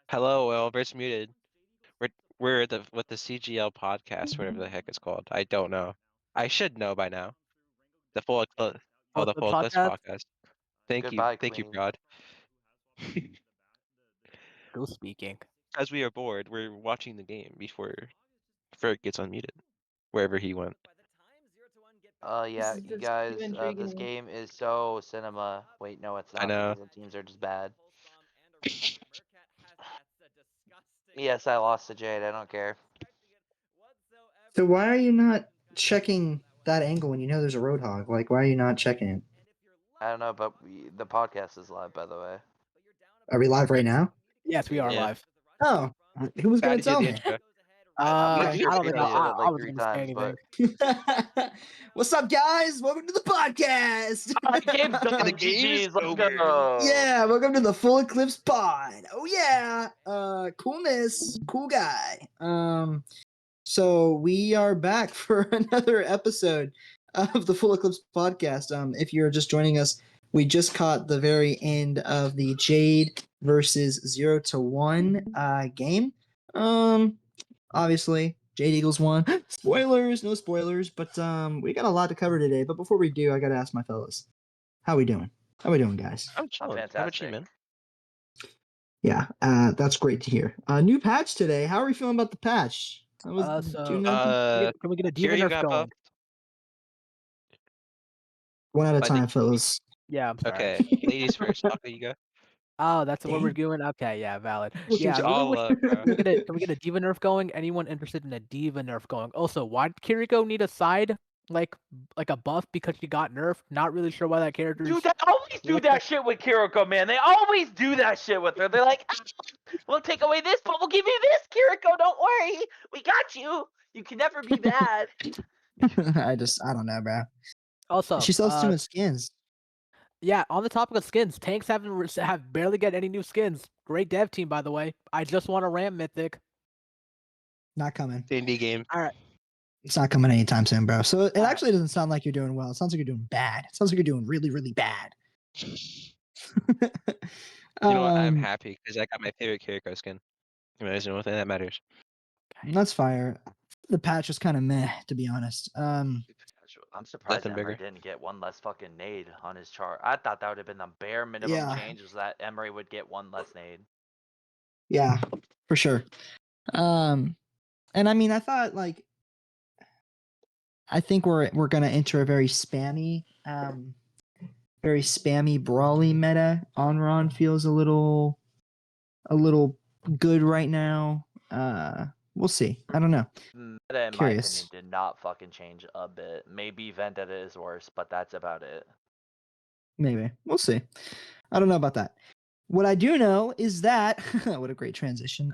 Hello, Elbert's muted. We're we're the with the CGL podcast, whatever the heck it's called. I don't know. I should know by now. The full Eclipse. Oh, Oh, the the full Eclipse podcast? podcast. Thank you, Queen. God. Go speaking. As we are bored, we're watching the game before Ferg gets unmuted, wherever he went. Yeah, This is you just too guys, this intriguing. game is so cinema. Wait, no, it's I not know. because the teams are just bad. Yes, I lost to Jade. I don't care. So why are you not checking that angle when you know there's a roadhog? Like, why are you not checking it? I don't know, but the podcast is live, by the way. Are we live right now? Yes, we are Yeah. live. Oh, who was How gonna did you tell do the me? intro? I Okay. don't think Yeah. I was three gonna say times, anything. but What's up, guys? Welcome to the podcast. game's done. The game is GG's, let's over. go. Yeah, welcome to the Full Eclipse Pod. Oh yeah, coolness, cool guy. So we are back for another episode of the Full Eclipse Podcast. If you're just joining us, we just caught the very end of the Jade versus 0-1 game. Obviously, Jade Eagles won. Spoilers, no spoilers, but we got a lot to cover today. But before we do, I gotta ask my fellas, how we doing? How we doing, guys? I'm chilling. How about you, fantastic. man? Yeah, that's great to hear. New patch today. How are we feeling about the patch? I was doing nothing. Can we get a diva Kiryu nerf got going? buffed. One at a I time, think. fellas. Yeah, I'm sorry. Okay, ladies first. Okay, you go. Oh, that's what we're Damn. doing. Okay, yeah, valid. She's Yeah, I really all wish. up, bro. Can we get a diva nerf going? Anyone interested in a diva nerf going? Also, why did Kiriko need a side like a buff because she got nerfed? Not really sure why that character. Dude, they always do that shit with Kiriko, man. They always do that shit with her. They're like, we'll take away this, but we'll give you this, Kiriko. Don't worry. We got you. You can never be bad. I don't know, bro. Also, She sells too much skins. yeah, on the topic of skins, tanks have barely get any new skins. Great dev team, by the way. I just want a Ram Mythic. Not coming. Indie game. All right. It's not coming anytime soon, bro. So it actually doesn't sound like you're doing well. It sounds like you're doing bad. It sounds like you're doing really, really bad. You know what? I'm happy because I got my favorite Kiriko skin. There's the only thing that matters. That's fire. The patch was kind of meh, to be honest. I'm surprised Nothing Emery bigger. didn't get one less fucking nade on his chart. I thought that would have been the bare minimum Yeah. change was that Emery would get one less nade. Yeah, for sure. And I mean, I thought like, I think we're gonna enter a very spammy, brawly meta. Onron feels a little good right now. We'll see. I don't know. Meta, in Curious. my opinion, did not fucking change a bit. Maybe Vendetta is worse, but that's about it. Maybe. We'll see. I don't know about that. What I do know is that what a great transition.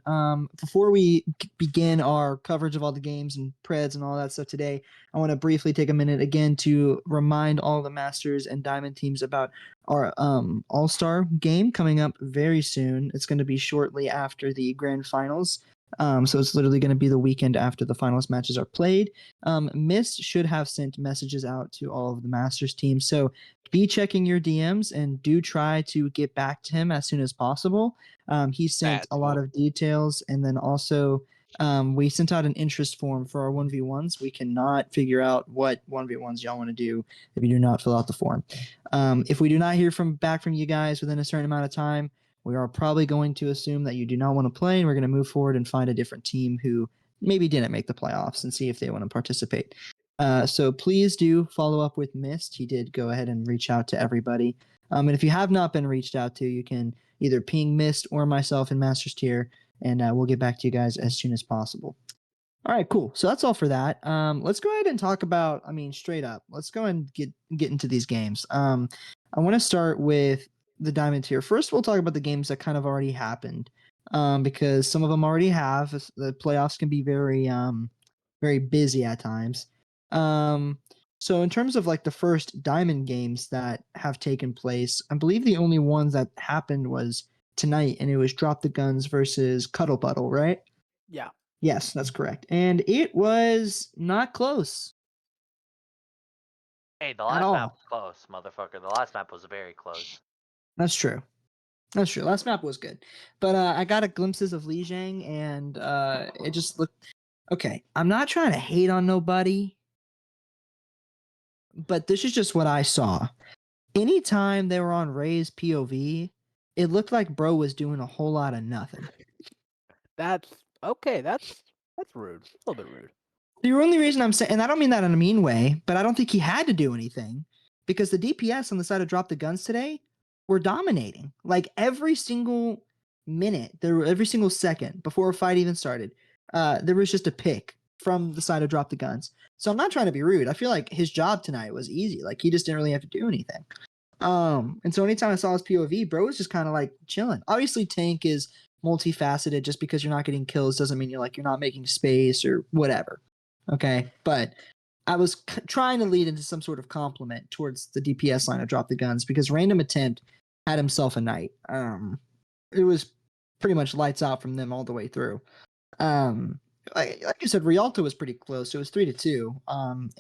Before we begin our coverage of all the games and preds and all that stuff today, I want to briefly take a minute again to remind all the Masters and Diamond teams about our All-Star game coming up very soon. It's going to be shortly after the Grand Finals. So it's literally going to be the weekend after the finals matches are played. Mist should have sent messages out to all of the Masters teams. So be checking your DMs and do try to get back to him as soon as possible. He sent That's a lot of details, and then also we sent out an interest form for our 1v1s. We cannot figure out what 1v1s y'all want to do if you do not fill out the form. If we do not hear back from you guys within a certain amount of time, we are probably going to assume that you do not want to play, and we're going to move forward and find a different team who maybe didn't make the playoffs and see if they want to participate. So please do follow up with Mist. He did go ahead and reach out to everybody. And if you have not been reached out to, you can either ping Mist or myself in Masters Tier, and we'll get back to you guys as soon as possible. All right, cool. So that's all for that. Let's go ahead and talk about, straight up. Let's go and get into these games. I want to start with the Diamond Tier. First, we'll talk about the games that kind of already happened, because some of them already have. The playoffs can be very, very busy at times. So in terms of like the first Diamond games that have taken place, I believe the only ones that happened was tonight, and it was Drop the Guns versus Cuddle Buddle, right? Yeah. Yes, that's correct. And it was not close. Hey, the last map was close, motherfucker. The last map was very close. That's true. That's true. Last map was good, but I got a glimpses of Lijiang, and it just looked okay. I'm not trying to hate on nobody, but this is just what I saw. Anytime they were on Ray's POV, it looked like bro was doing a whole lot of nothing. That's okay. That's rude. A little bit rude. The only reason I'm saying, and I don't mean that in a mean way, but I don't think he had to do anything because the DPS on the side of Drop the Guns today were dominating. Like every single minute, every single second before a fight even started, there was just a pick from the side of Drop the Guns. So I'm not trying to be rude. I feel like his job tonight was easy. Like he just didn't really have to do anything. And so anytime I saw his POV, bro was just kind of like chilling. Obviously, Tank is multifaceted. Just because you're not getting kills doesn't mean you're not making space or whatever. Okay, but I was trying to lead into some sort of compliment towards the DPS line of Drop the Guns because Random Attempt had himself a night. It was pretty much lights out from them all the way through. Like you said, Rialto was pretty close. It was 3-2.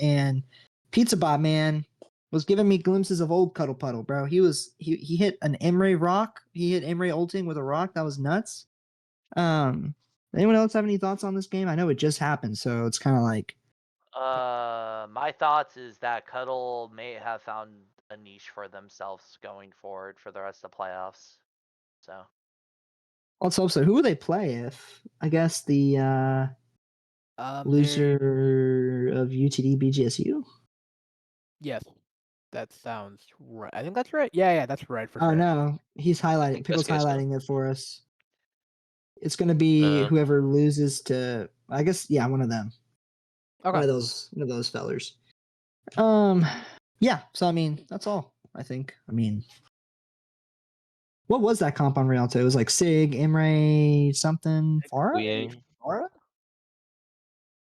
And Pizza Bot man was giving me glimpses of old Cuddle Puddle, bro. He hit an Emre rock. He hit Emre ulting with a rock. That was nuts. Anyone else have any thoughts on this game? I know it just happened, so it's kind of like My thoughts is that Cuddle may have found a niche for themselves going forward for the rest of the playoffs. So let's hope so. Who would they play if I guess the They loser of UTD BGSU? yes, that sounds right. I think that's right. Yeah, that's right for Oh sure. no, he's I highlighting. think Pickle's Biscuit's gonna. highlighting it for us. It's gonna be whoever loses to. I guess one of them. Okay. One of those fellers. Yeah. So I mean, that's all. I think. I mean, what was that comp on Rialto? It was like Sig, Imre, something, Farah. Weeing. Farah?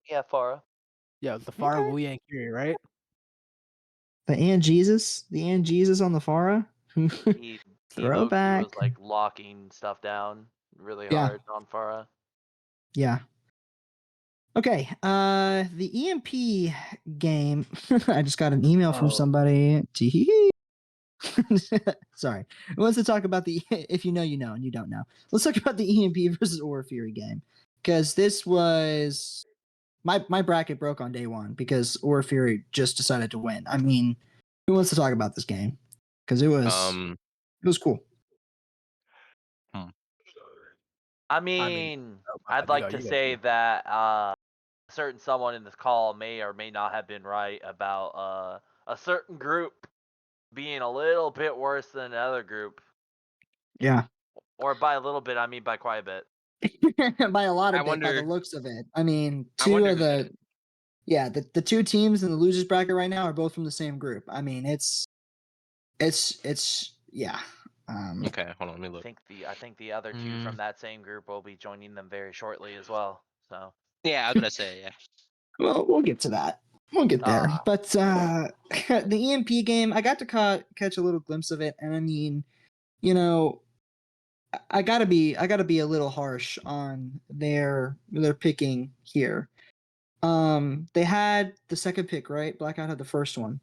yeah, Farah. Yeah, it was the Farah Okay. Wu Yang Kiri, right? The and Jesus on the Farah. He low-key was Throwback. like locking stuff down really Yeah. hard on Farah. Yeah. Okay. The EMP game. I just got an email from Oh. somebody. Sorry. Who wants to talk about the if you know, you know, and you don't know. Let's talk about the EMP versus Aura Fury game. Because this was my bracket broke on day one because Aura Fury just decided to win. I mean, who wants to talk about this game? Because it was cool. I mean, I'd you like go, to you go. say that certain someone in this call may or may not have been right about a certain group being a little bit worse than another group. Yeah. Or by a little bit, I mean by quite a bit. By a lot I of bit, by the wonder. looks of it. I mean, I two wonder of who did the it. yeah, the two teams in the losers bracket right now are both from the same group. I mean, it's yeah. Okay, hold on. Let me look. I think the other two from that same group will be joining them very shortly as well. So Yeah, I was gonna say yeah. Well, we'll get to that. We'll get there. Ah. But the EMP game, I got to catch a little glimpse of it, and I mean, you know, I gotta be a little harsh on their picking here. They had the second pick, right? Blackout had the first one.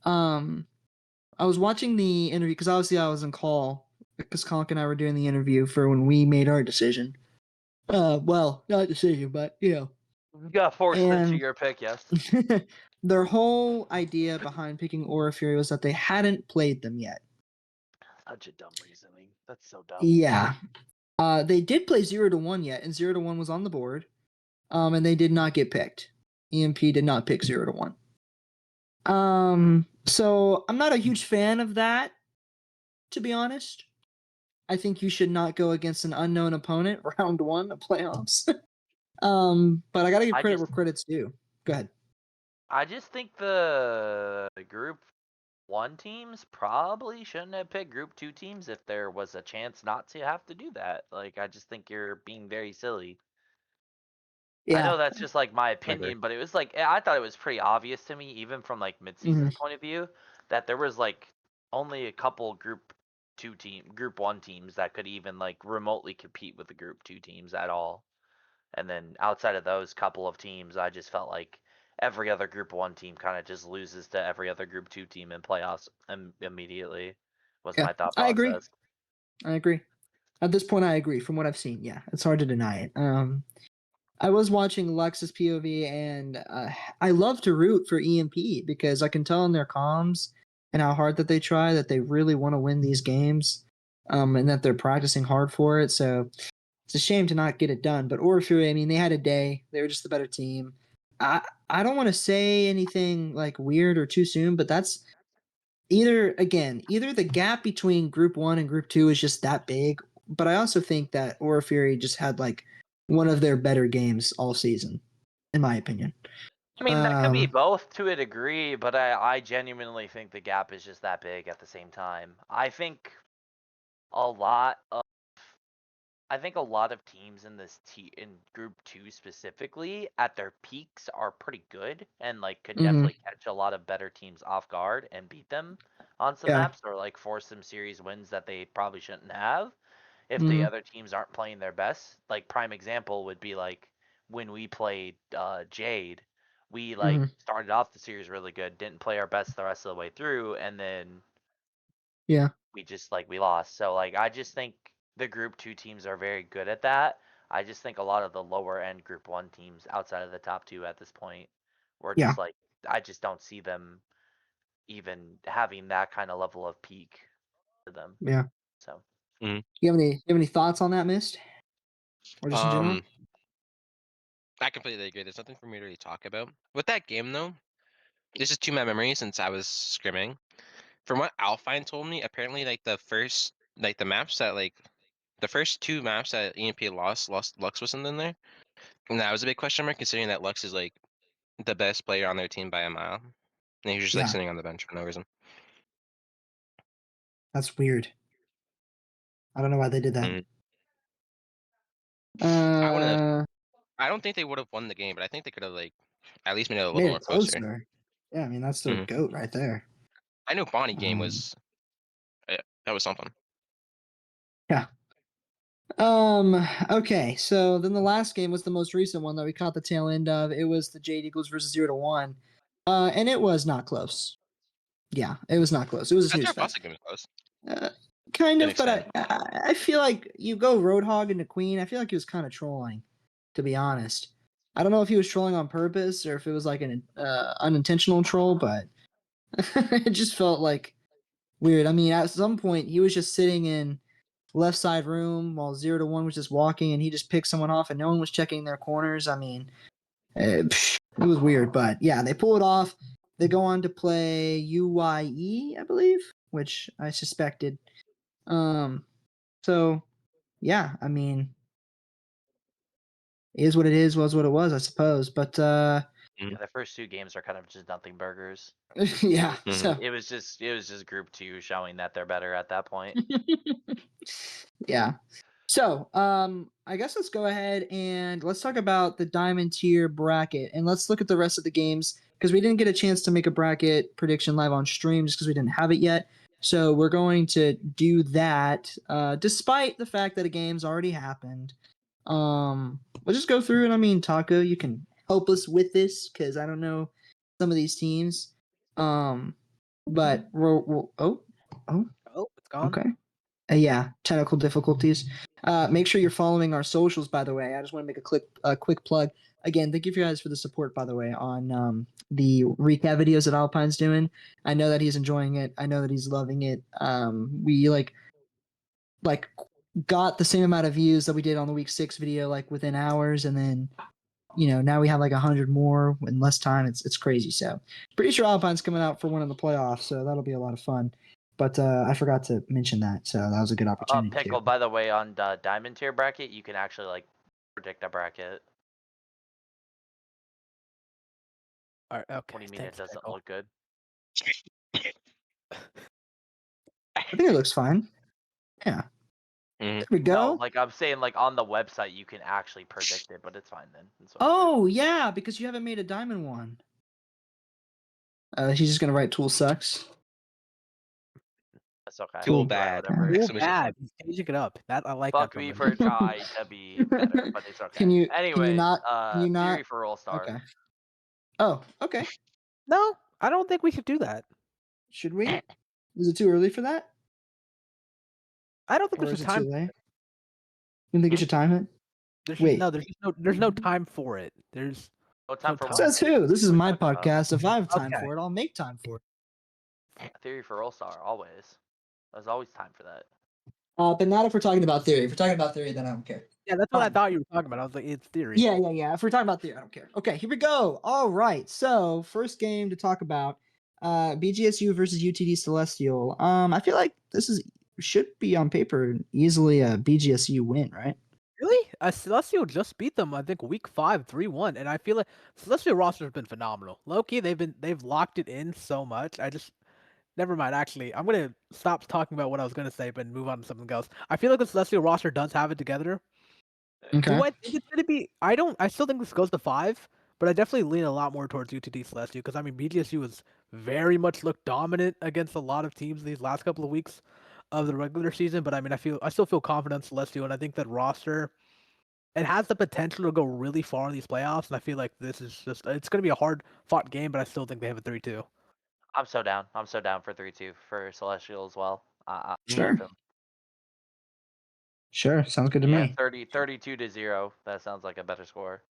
I was watching the interview because obviously I was in call because Conk and I were doing the interview for when we made our decision. Well, not decision, but You got forced into and your pick, yes. their whole idea behind picking Aura Fury was that they hadn't played them yet. Such a dumb reasoning. That's so dumb. Yeah. They did play 0-1 yet, and 0-1 was on the board. And they did not get picked. EMP did not pick 0-1. So I'm not a huge fan of that, to be honest. I think you should not go against an unknown opponent round one of playoffs. But I gotta give credit where credit's due. Go ahead. I just think the group 1 teams probably shouldn't have picked group 2 teams if there was a chance not to have to do that. Like, I just think you're being very silly. I know that's just like my opinion, but it was like I thought it was pretty obvious to me, even from like mid-season point of view, that there was like only a couple group 1 teams that could even like remotely compete with the group 2 teams at all. And then outside of those couple of teams, I just felt like every other group 1 team kind of just loses to every other group 2 team in playoffs immediately. Was Yeah, my thought I agree. process. I agree. At this point, I agree. From what I've seen, yeah, it's hard to deny it. I was watching Lux's POV, and I love to root for EMP because I can tell in their comms and how hard that they try that they really want to win these games, and that they're practicing hard for it. So it's a shame to not get it done. But Orpheus, I mean, they had a day. They were just the better team. I don't want to say anything like weird or too soon, but that's either the gap between Group 1 and Group 2 is just that big. But I also think that Aura Fury just had like one of their better games all season, in my opinion. I mean, that could be both to a degree, but I genuinely think the gap is just that big at the same time. I think a lot of teams in in Group 2 specifically at their peaks are pretty good and like could definitely catch a lot of better teams off guard and beat them on some maps or like force some series wins that they probably shouldn't have if the other teams aren't playing their best. Like prime example would be like when we played Jade, we like started off the series really good, didn't play our best the rest of the way through, and then we just like we lost. So like I just think the Group 2 teams are very good at that. I just think a lot of the lower end Group 1 teams outside of the top 2 at this point were just like I just don't see them even having that kind of level of peak for them. Yeah. So You have any thoughts on that, Mist? Or just in general? I completely agree. There's nothing for me to really talk about. With that game though, this is to my memory since I was scrimming. From what Alpine told me, apparently like the first like the maps that like the first 2 maps that EMP lost Lux wasn't in there. And that was a big question mark considering that Lux is like the best player on their team by a mile. And he was just like sitting on the bench for no reason. That's weird. I don't know why they did that. I don't think they would have won the game, but I think they could have like at least made it a little Made more it closer. Yeah, I mean that's their goat right there. I know Bonnie game was that was something. Yeah. Okay, so then the last game was the most recent one that we caught the tail end of. It was the Jade Eagles versus 0-1. And it was not close. Yeah, it was not close. It was a snooze fest. Game was close. Kind An of, but extent. I feel like you go Roadhog into Queen. I feel like he was kind of trolling, to be honest. I don't know if he was trolling on purpose or if it was like an unintentional troll, but it just felt like weird. I mean, at some point he was just sitting in left side room while 0-1 was just walking, and he just picked someone off, and no one was checking their corners. I mean, it was weird, but yeah, they pull it off. They go on to play UYE, I believe, which I suspected. So yeah, I mean, it is what it is, was what it was, I suppose. But yeah, the first 2 games are kind of just nothing burgers. yeah, so it was just Group 2 showing that they're better at that point. yeah. So, I guess let's go ahead and let's talk about the diamond tier bracket, and let's look at the rest of the games because we didn't get a chance to make a bracket prediction live on stream just because we didn't have it yet. So we're going to do that, despite the fact that a game's already happened. We'll just go through it. I mean, Taco, you can help us with this because I don't know some of these teams. But it's gone. okay. Yeah, technical difficulties. Make sure you're following our socials, by the way. I just want to make a quick plug. Again, thank you guys for the support, by the way, on the recap videos that Alpine's doing. I know that he's enjoying it. I know that he's loving it. We like got the same amount of views that we did on the week 6 video, like within hours, and then now we have like 100 more in less time. It's crazy. So pretty sure Alpine's coming out for one in the playoffs, so that'll be a lot of fun. But I forgot to mention that, so that was a good opportunity. Pickle, by the way, on the diamond tier bracket, you can actually like predict a bracket. All right, okay. What do you mean it doesn't Pickle. look good? I think it looks fine. Yeah. There we go. No, like I'm saying, like on the website you can actually predict it, but it's fine then. Oh yeah, because you haven't made a diamond one. He's just gonna write tool sucks. That's okay. Tool bad. Tool bad. He's changing it up. That I like. Fuck that me for trying to be better, but it's okay. Can you not? Fury for All Star. Okay. Oh, okay. No, I don't think we should do that. Should we? Is it too early for that? I don't think Or there's is a it time. too late? You think it should time it? There's Wait. there's no time for it. There's Oh, time no for time. what? Says who? This is What are we my talking about? podcast. If I have time Okay. for it, I'll make time for it. A theory for All Star, always. There's always time for that. But not if we're talking about theory. If we're talking about theory, then I don't care. Yeah, that's what I Fine. thought you were talking about. I was like, it's theory. Yeah. If we're talking about theory, I don't care. Okay, here we go. All right. So first game to talk about, BGSU versus UTD Celestial. I feel like this should be on paper easily a BGSU win, right? Really? Celestial just beat them, I think, week 5, 3-1, and I feel like Celestial roster has been phenomenal. Low-key, they've locked it in so much. Never mind. Actually, I'm gonna stop talking about what I was gonna say, but move on to something else. I feel like the Celestial roster does have it together. Okay. Do I think it's gonna be? I don't. I still think this goes to 5, but I definitely lean a lot more towards UTD Celestial because I mean BGSU has very much looked dominant against a lot of teams these last couple of weeks of the regular season. But I mean, I still feel confident in Celestial, and I think that roster it has the potential to go really far in these playoffs. And I feel like this is just it's gonna be a hard fought game, but I still think they have a 3-2. I'm so down. I'm so down for 3-2 for Celestial as well. I'm Sure. with him. Sure. Sounds good to Yeah, me. 32-0. That sounds like a better score.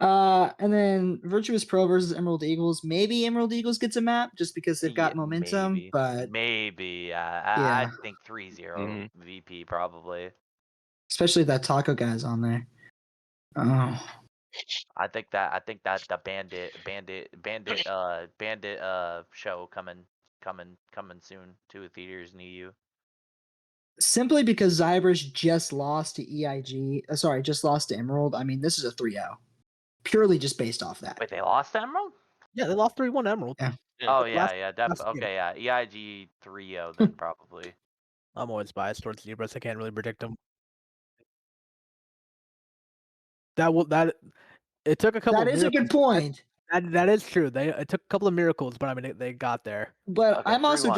And then Virtuous Pro versus Emerald Eagles. Maybe Emerald Eagles gets a map just because they've got Yeah, momentum, but maybe. yeah. I think 3-0 Mhm. VP probably. Especially if that taco guy's on there. Oh. I think that the bandit show coming soon to theaters near you. Simply because Zybers just lost to EIG. Sorry, just lost to Emerald. I mean, this is a 3-0. Purely just based off that. Wait, they lost to Emerald? Yeah, they lost 3-1 Emerald. Yeah. Yeah. Oh Last- yeah, last game. okay, yeah. EIG 3-0 then probably. I'm always biased towards Zebras. I can't really predict them. That it took a couple That of is a miracles. good point. That is true. It took a couple of miracles, but I mean they got there. But Okay, I'm also 3-1.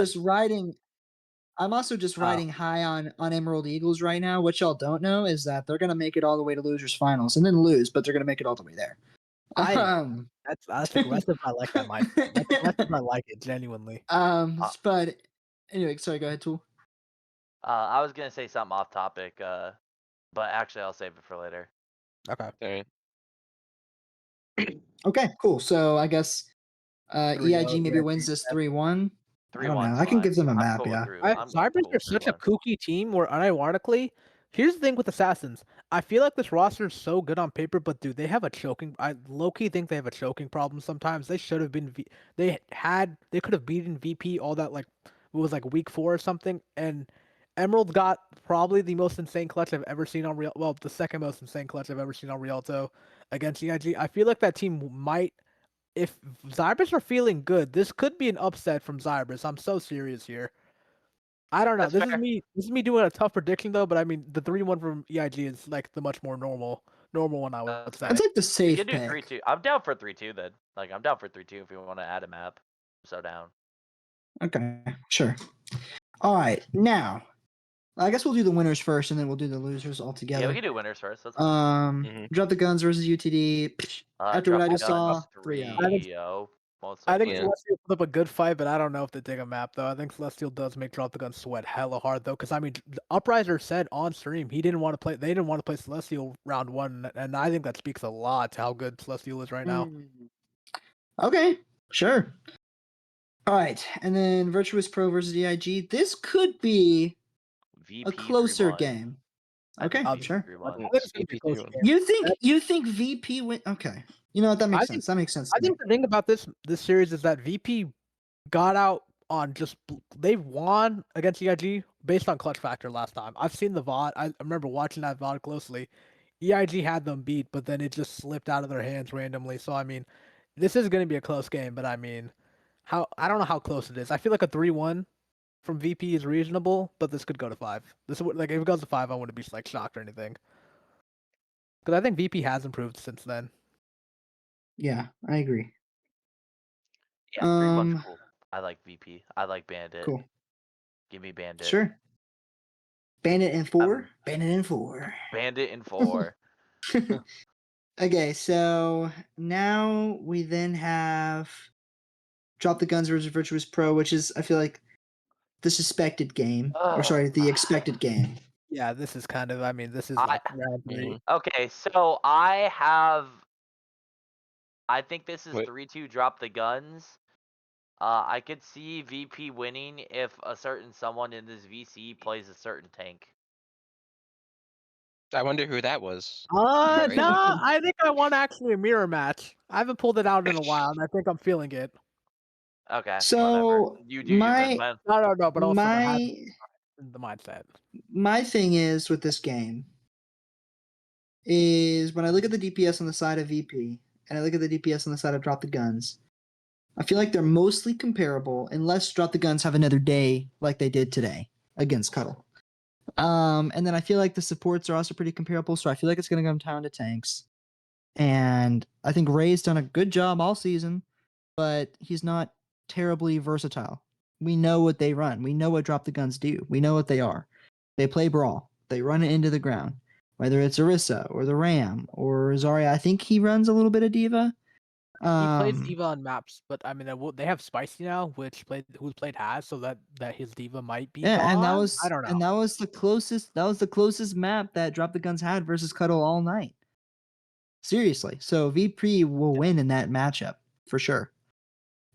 just riding high on Emerald Eagles right now. What y'all don't know is that they're gonna make it all the way to losers finals and then lose, but they're gonna make it all the way there. Um, That's aggressive. I like that mindset. That's aggressive. I like it genuinely. but anyway, sorry, go ahead, Tool. I was gonna say something off topic, but actually I'll save it for later. Okay. Alright. Okay, cool. So I guess 3-0, EIG maybe EIG. wins this 3-1. I don't 3-1's know. I can fine. give them a I'm map, cool with yeah. 3. Cybers cool are with such a 3-1. kooky team where unironically, here's the thing with Assassins. I feel like this roster is so good on paper, but dude, they have a choking. I low key think they have a choking problem sometimes. They should have been. They could have beaten VP all that like it was like week 4 or something. And Emerald got probably the most insane clutch I've ever seen on Real. Well, the second most insane clutch I've ever seen on Rialto against EIG. I feel like that team might. If Zybers are feeling good, this could be an upset from Zybers. I'm so serious here. I don't know. That's fair. This is me doing a tough prediction though, but I mean the 3-1 from EIG is like the much more normal one I would That's say. fair. That's like the We safe can do pick. 3-2. I'm down for 3-2 then. Like I'm down for 3-2 if you want to add a map. I'm so down. Okay, sure. All right, now I guess we'll do the winners first, and then we'll do the losers all Yeah, we together. can do winners first. That's fine. Mhm. Drop the guns versus UTD. After what Drop I the just guns saw, 3-0. 3-0. Most I think likely. Yeah. Celestial put up a good fight, but I don't know if they take a map though. I think Celestial does make Drop the Gun sweat hella hard though, because I mean Upriser said on stream he didn't want to play. They didn't want to play Celestial round 1, and I think that speaks a lot to how good Celestial is right now. Okay, sure. All right, and then Virtuous Pro versus EIG. This could be VP a closer 3-1. game. I Okay, think sure. 3-1. I think it's gonna be a VP close 3-1. game. You think VP win? Okay, you know what? That makes sense. That makes sense. I To me. think the thing about this series is that VP got out on they won against EIG based on clutch factor last time. I've seen the VOD. I remember watching that VOD closely. EIG had them beat, but then it just slipped out of their hands randomly. So I mean, this is going to be a close game, but I mean, I don't know how close it is. I feel like a 3-1 from VP is reasonable, but this could go to 5. This would like if it goes to 5, I wouldn't be like shocked or anything. Because I think VP has improved since then. Yeah, I agree. Yeah, 3-1's cool. I like VP. I like Bandit. Cool. Give me Bandit. Sure. Bandit in 4. Bandit in 4. Bandit in 4. Okay, so now we then have Drop the Guns versus Virtuous Pro, which is I feel like the suspected game, or Ugh. sorry, the expected game. Yeah, this is kind of. I mean, this is I like round 3. okay, so I think this is Wait. 3-2 drop the guns. I could see VP winning if a certain someone in this VC plays a certain tank. I wonder who that was. No, Right. I think I want actually a mirror match. I haven't pulled it out in a while, and I think I'm feeling it. Okay, whatever. So You do your thing, man. No, but also my the mindset. my thing is with this game is when I look at the DPS on the side of VP and I look at the DPS on the side of Drop the Guns, I feel like they're mostly comparable unless Drop the Guns have another day like they did today against Cuddle. And then I feel like the supports are also pretty comparable, so I feel like it's going to come down to tanks. And I think Ray's done a good job all season, but he's not terribly versatile. We know what they run. We know what Drop the Guns do. We know what they are. They play Brawl. They run it into the ground. Whether it's Orisa or the Ram or Zarya, I think he runs a little bit of Diva. He plays Diva on maps, but I mean, they have Spicy now, who's played has, so that his Diva might be Yeah, gone. and I don't know. that was the closest map that Drop the Guns had versus Cuddle all night. Seriously. So VP will win in that matchup for sure.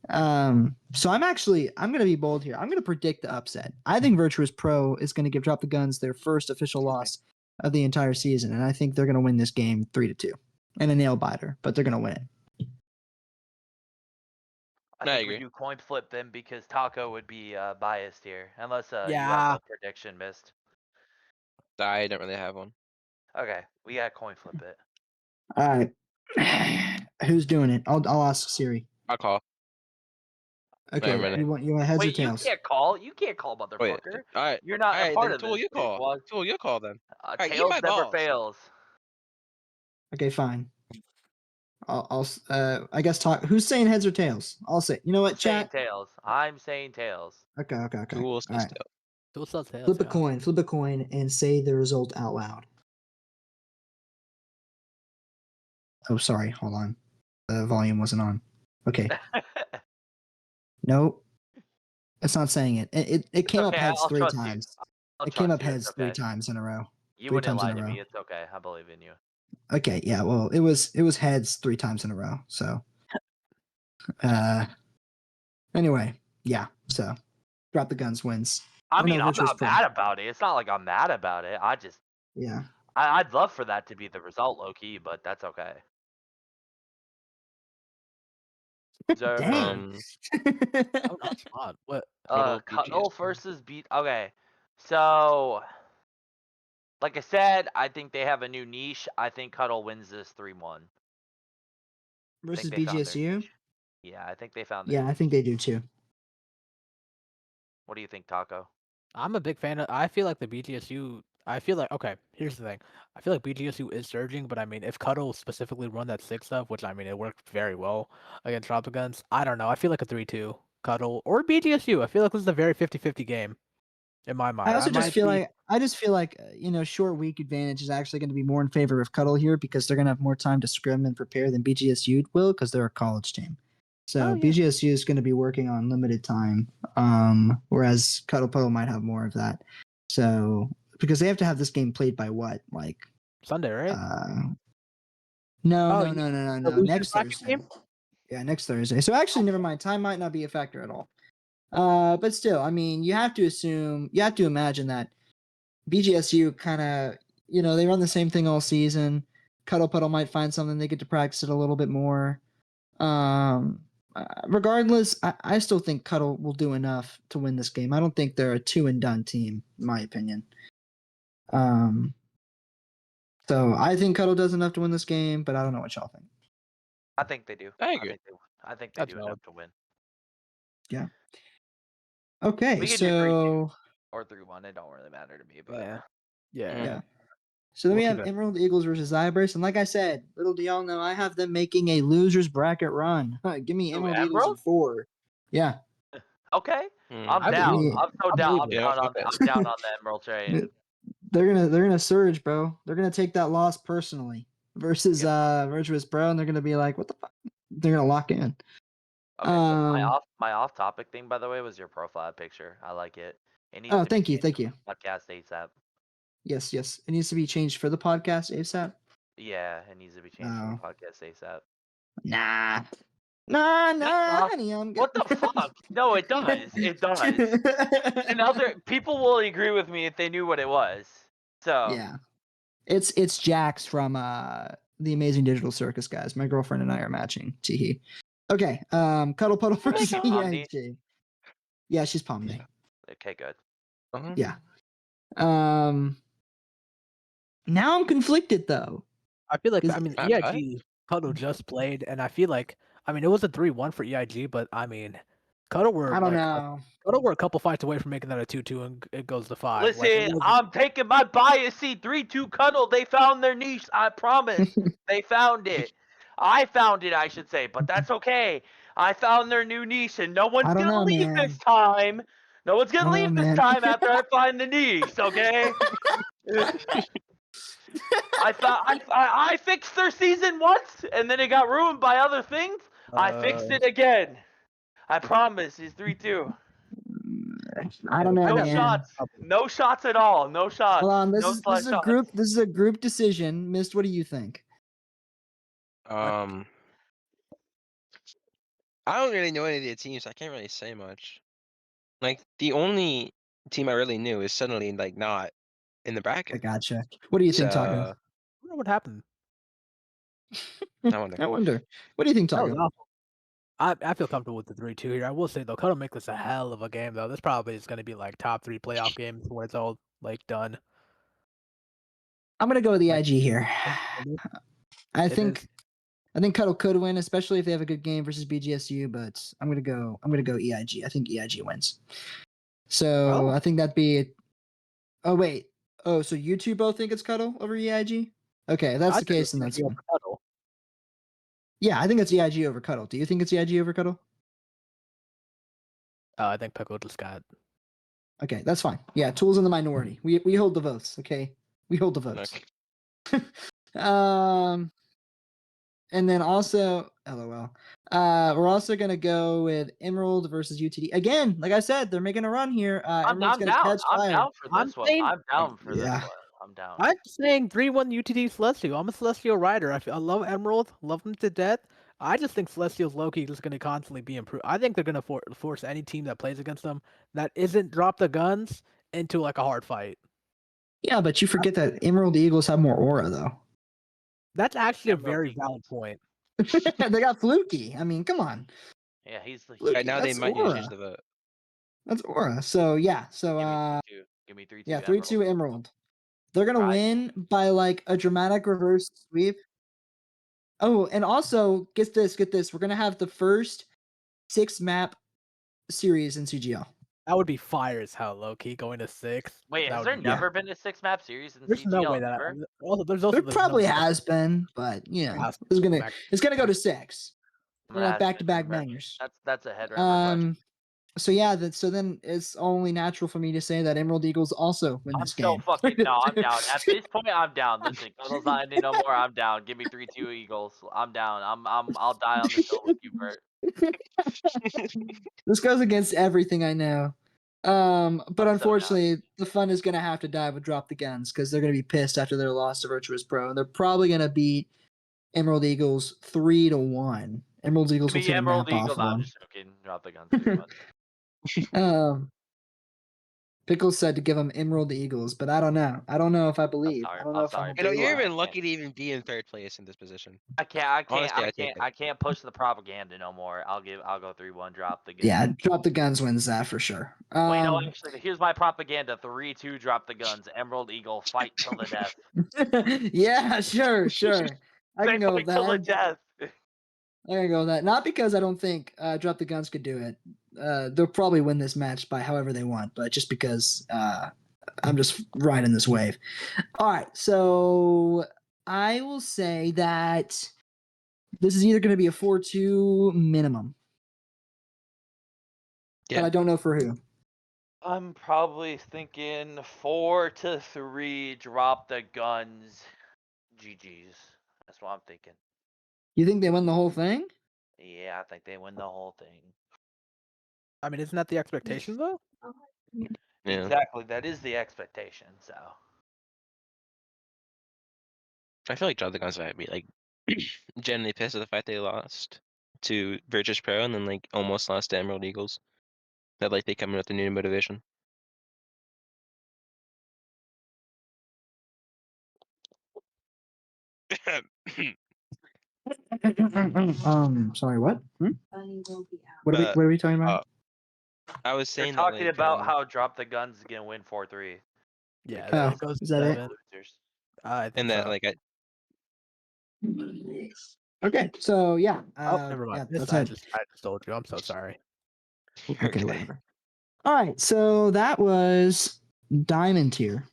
So I'm gonna be bold here. I'm gonna predict the upset. I think Virtuous Pro is gonna give Drop the Guns their first official loss of the entire season, and I think they're gonna win this game 3-2. And a nail biter, but they're gonna win it. I No, I think we agree. do coin flip then because Taco would be biased here, unless you have Yeah. a prediction missed. I don't really have one. Okay, we got coin flip it. Alright. Who's doing it? I'll ask Siri. I'll call. Okay, a minute. you want heads or Wait, you tails? can't call. You can't call, Wait. motherfucker. All right. You're not All a right. part Then of Tool, this. you call. Well, Tool, you call then. Right, eat tails my never balls. fails. Okay, fine. I guess talk. Who's saying heads or tails? I'll say. You know what, I'm saying chat? tails. I'm saying tails. Okay. All Tool says right. tail. Dual sells tails, Flip a yeah. coin. Flip a coin and say the result out loud. Oh, sorry. Hold on. The volume wasn't on. Okay. Nope. It's not saying it. It came up Okay, heads I'll 3 trust you. times. I'll It came trust up you. It's heads 3 okay. times in a row. You 3 wouldn't times in lie a to row. me. It's okay. I believe in you. Okay, yeah. Well, it was heads 3 times in a row. So, anyway, yeah. So, Drop the Guns wins. I Or no, mean, I'm Virtuous not Pro. mad about it. It's not like I'm mad about it. I just, Yeah. I'd love for that to be the result, low key, but that's okay. So, Dang. Oh, not spot. What? Cuddle Cuddle BGS. versus beat. Okay, so like I said, I think they have a new niche. I think Cuddle wins this 3-1. I Versus think they found their BGSU? niche. Yeah, I think they found their Yeah, I niche. think they do too. What do you think, Taco? I'm a big fan of. I feel like the BGSU. I feel like okay. Here's the thing. I feel like BGSU is surging, but I mean, if Cuddle specifically run that 6 stuff, which I mean, it worked very well against Tropic Guns. I don't know. I feel like a 3-2 Cuddle or BGSU. I feel like this is a very 50-50 game in my mind. I also just feel be, like short week advantage is actually going to be more in favor of Cuddle here because they're going to have more time to scrim and prepare than BGSU will because they're a college team. So Oh, yeah. BGSU is going to be working on limited time, whereas Cuddle Puddle might have more of that. So because they have to have this game played by what, like Sunday, right? No. The losers Next bracket Thursday. game? Yeah, next Thursday. So actually, never mind. Time might not be a factor at all. But still, I mean, you have to imagine that BGSU kind of, they run the same thing all season. Cuddle Puddle might find something they get to practice it a little bit more. Regardless, I still think Cuddle will do enough to win this game. I don't think they're a 2 and done team, in my opinion. So I think Cuddle does enough to win this game, but I don't know what y'all think. I think they do. I agree. I think they That's do valid. enough to win. Yeah. Okay, We can do 3-2 so or 3-1. It don't really matter to me, but Yeah. yeah. So then we We'll have keep it. Emerald Eagles versus Zyburst, and like I said, little do y'all know, I have them making a losers bracket run. Give me Who, Emerald Eagles Emerald? in 4. Yeah, Okay, I'm I down. believe it. I'm so I down. believe I'm it. Yeah, down on. fuck it. I'm down on the Emerald train. they're gonna surge, bro. They're gonna take that loss personally versus Virtuous Pro, and they're gonna be like, what the fuck? They're gonna lock in. Okay, so Um, my off topic thing, by the way, was your profile picture. I like it. It needs oh, to be thank you, changed thank for you. the podcast ASAP. Yes, yes. It needs to be changed for the podcast ASAP. Yeah, it needs to be changed for the Oh, podcast ASAP. nah, nah, nah, Nuh-uh. honey, I'm good. What the fuck? No, it does. It does. And other people will agree with me if they knew what it was. So Yeah, it's Jax from the Amazing Digital Circus guys. My girlfriend and I are matching. Teehee. Okay, Cuddle Puddle Oh my versus god. Omni. EIG. Yeah, she's Pomni. Okay, good. Uh-huh. Yeah. Um, now I'm conflicted though. I feel like, Because I mean, What? EIG Cuddle just played, and I feel like, I mean, it was a 3-1 for EIG, but I mean, Cuddle were I don't like, know. Cuddle were a couple fights away from making that a 2-2, and it goes to 5. Like, it Listen, was, I'm taking my bias. See, 3-2 Cuddle. They found their niche. I promise. They found it. I found it, I should say, but that's okay. I found their new niche, and no one's I don't gonna know, leave this man. time. No one's I gonna don't know, leave this man. time after I find the niche. Okay. I fixed their season once, and then it got ruined by other things. I fixed it again. I promise. It's 3-2. I don't know, I No got man. shots. No shots at all. No Hold shots. on. This No is slut shots. this is a group decision. Mist, what do you think? I don't really know any of the teams. I can't really say much. Like the only team I really knew is suddenly like not in the I bracket. gotcha. What do you think, Taco? So wonder what happened. I wonder. I wonder. What do you think, That was Taco? awful. I feel comfortable with the 3-2 here. I will say though, Cuddle make this a hell of a game though. This probably is going to be like top 3 playoff games when it's all like done. I'm gonna go with the Like, IG here. I it think is. Cuddle could win, especially if they have a good game versus BGSU. But I'm gonna go EIG. I think EIG wins. So Oh, I think that'd be. Oh wait. Oh, so you two both think it's Cuddle over EIG? Okay, if that's I the think case, it's then gonna that's be over fine. Cuddle. Yeah, I think it's EIG over Cuddle. Do you think it's EIG over Cuddle? I think Pickle just got. Okay, that's fine. Yeah, Tool's in the minority. We hold the votes. Okay, we hold the votes. Okay. And then also, LOL. We're also gonna go with Emerald versus UTD again. Like I said, they're making a run here. Emerald's I'm gonna down. catch I'm fire. down for I'm this one. saying I'm down for this Yeah, one. I'm down. I'm saying 3-1 UTD Celestial. I'm a Celestial rider. I love Emerald, love them to death. I just think Celestial's low-key just going to constantly be improved. I think they're going to force any team that plays against them that isn't drop the guns into like a hard fight. yeah, but you forget that Emerald Eagles have more aura though. That's actually a Emerald very Eagles. valid point. They got Fluky. I mean, come on, Yeah, he's the Fluky. Right now they That's might need to change aura. the vote. That's aura. So yeah. So give me 3-2. Give me 3-2 yeah, Emerald. 3-2 Emerald. They're gonna Ride. win by like a dramatic reverse sweep. Oh, and also get this. We're gonna have the first 6-map series in CGL. That would be fire as hell, low-key, going to 6. Wait, That has would there be Yeah. never been a 6-map series in There's no way CGL that. ever? There's There no probably way has been, but you know, has it's gonna back. it's gonna go to 6. I'm They're gonna like ask you back a to back number. bangers. That's a headrunner question. So yeah, so then it's only natural for me to say that Emerald Eagles also win I'm this so game. fucking no. I'm down. At this point, I'm down. Listen, Cuddle's not ending no more. I'm down. Give me 3-2 Eagles. I'm down. I'll die on this hill with you, Bert. This goes against everything I know. But I'm so down. unfortunately, the fun is gonna have to die with Drop the Guns because they're gonna be pissed after their loss to Virtuous Pro, and they're probably gonna beat Emerald Eagles 3-1. Emerald Eagles Give will me take a Emerald map off Eagles. of No, I'm them. just joking. Drop the guns 3-1. Pickles said to give them Emerald Eagles, but I don't know. I don't know if I I'm believe. sorry. I don't know I'm if I'm sorry, gonna You know, Pickle. you're believe. I even can't. lucky to even be in third place in this position. I Honestly, I take it. I can't push the propaganda no more. I'll go 3-1. Drop the guns. Yeah, Drop the Guns wins that for sure. Wait, no, actually, here's my propaganda. 3-2. Drop the guns. Emerald Eagle. Fight till the death. Yeah, sure. I They can go with fight till the that. death. I can go with that. Not because I don't think Drop the Guns could do it. They'll probably win this match by however they want, but just because I'm just riding this wave. All right, so I will say that this is either going to be a 4-2 minimum. Yeah. But I don't know for who. I'm probably thinking 4-3. Drop the guns. GG's. That's what I'm thinking. You think they win the whole thing? Yeah, I think they win the whole thing. I mean, isn't that the expectation though? Yeah. Exactly, that is the expectation. So I feel like John the Guns might be like genuinely pissed at the fact they lost to Virtus Pro and then like almost lost to Emerald Eagles. That like they come in with a new motivation. Sorry, what? What are we Uh, what are we talking about? I was they're saying that talking like about how Drop the Guns is gonna win 4-3 Yeah, Oh, it goes is to that it? 7. losers. I think and that so. like Okay, so yeah. Oh, never Yeah, mind. This that's I it. just told you. I'm so sorry. Okay, okay. whatever. All right, so that was Diamond tier.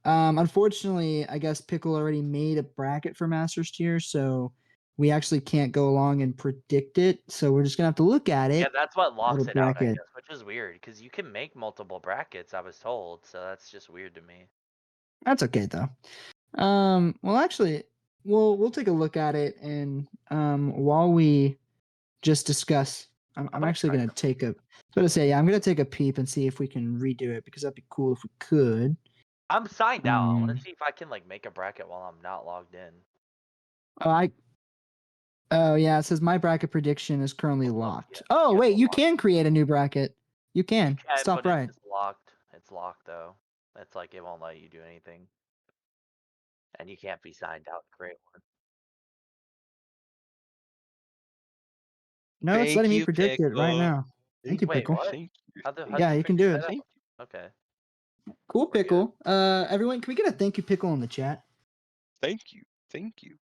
Unfortunately, I guess Pickle already made a bracket for Masters tier, so we actually can't go along and predict it. So we're just gonna have to look at Yeah, it. that's what locks a it out, I bracket. guess, which is weird because you can make multiple brackets. I was told, so that's just weird to me. That's okay though. Well, actually, we'll take a look at it, and while we just discuss, I'm gonna actually try gonna take a. I was gonna say, yeah, I'm gonna take a peep and see if we can redo it because that'd be cool if we could. I'm signed out. I want Um, to see if I can like make a bracket while I'm not logged in. oh, Oh yeah, it says my bracket prediction is currently Oh, locked. yeah, Oh yeah, wait, you locked. can create a new bracket. You You can. can, Stop but it's right. just locked. It's locked though. It's like it won't let you do anything, and you can't be signed out to create one. No, it's Thank letting me you, predict it right Pickle. now. Thank you, Wait, Pickle. what? Thank you. How'd Yeah, you you can figure do that it. Thank out? Okay. Cool, We're good. Pickle. Everyone, can we get a thank you, Pickle, in the chat? thank you. Thank you.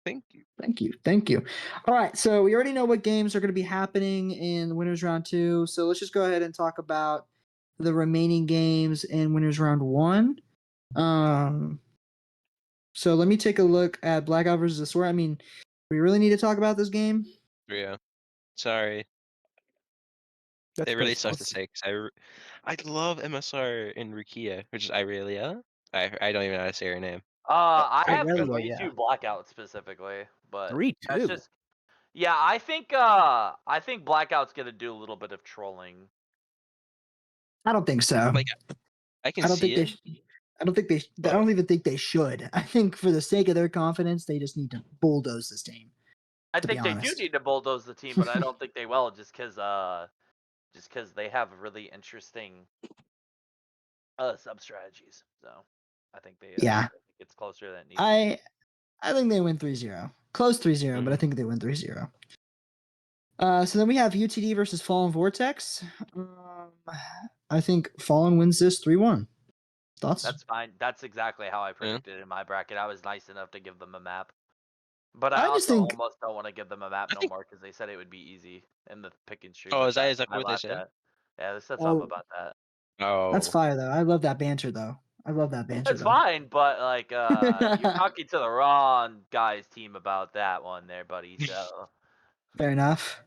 Thank you. Thank you. Thank you. All right. So we already know what games are going to be happening in Winners Round 2. So let's just go ahead and talk about the remaining games in Winners Round 1. Um, so let me take a look at Blackout versus the Sword. I mean, we really need to talk about this game. Yeah. Sorry. That's It pretty really sucks to close. say because I love MSR in Rukia, which is Irelia. I don't even know how to say her name. I I have really love, 3-2 yeah. Blackout specifically, but 3-2. that's just yeah. I think Blackout's gonna do a little bit of trolling. I don't think so. Like I can I don't see think they. it, I don't think they. I but don't even think they should. I think for the sake of their confidence, they just need to bulldoze this team. I To be think they do honest. need to bulldoze the team, but I don't think they will just because they have really interesting sub strategies. So I think they Yeah. I think it's closer than it needs to be. I think they win 3-0. Close 3-0, but I Mhm. think they win 3-0. So then we have UTD versus Fallen Vortex. I think Fallen wins this 3-1. Thoughts? That's fine. That's exactly how I Yeah. predicted in my bracket. I was nice enough to give them a map. But I I just also think almost don't want to give them a map I no think. more because they said it would be easy in the pick and shoot, Oh, which is that I what they laughed said? at. Yeah, they said something oh, about that. that's Oh, fire though. I love that banter though. I love that banter It's though. fine, but like you're talking to the wrong guy's team about that one there, buddy. So Fair enough.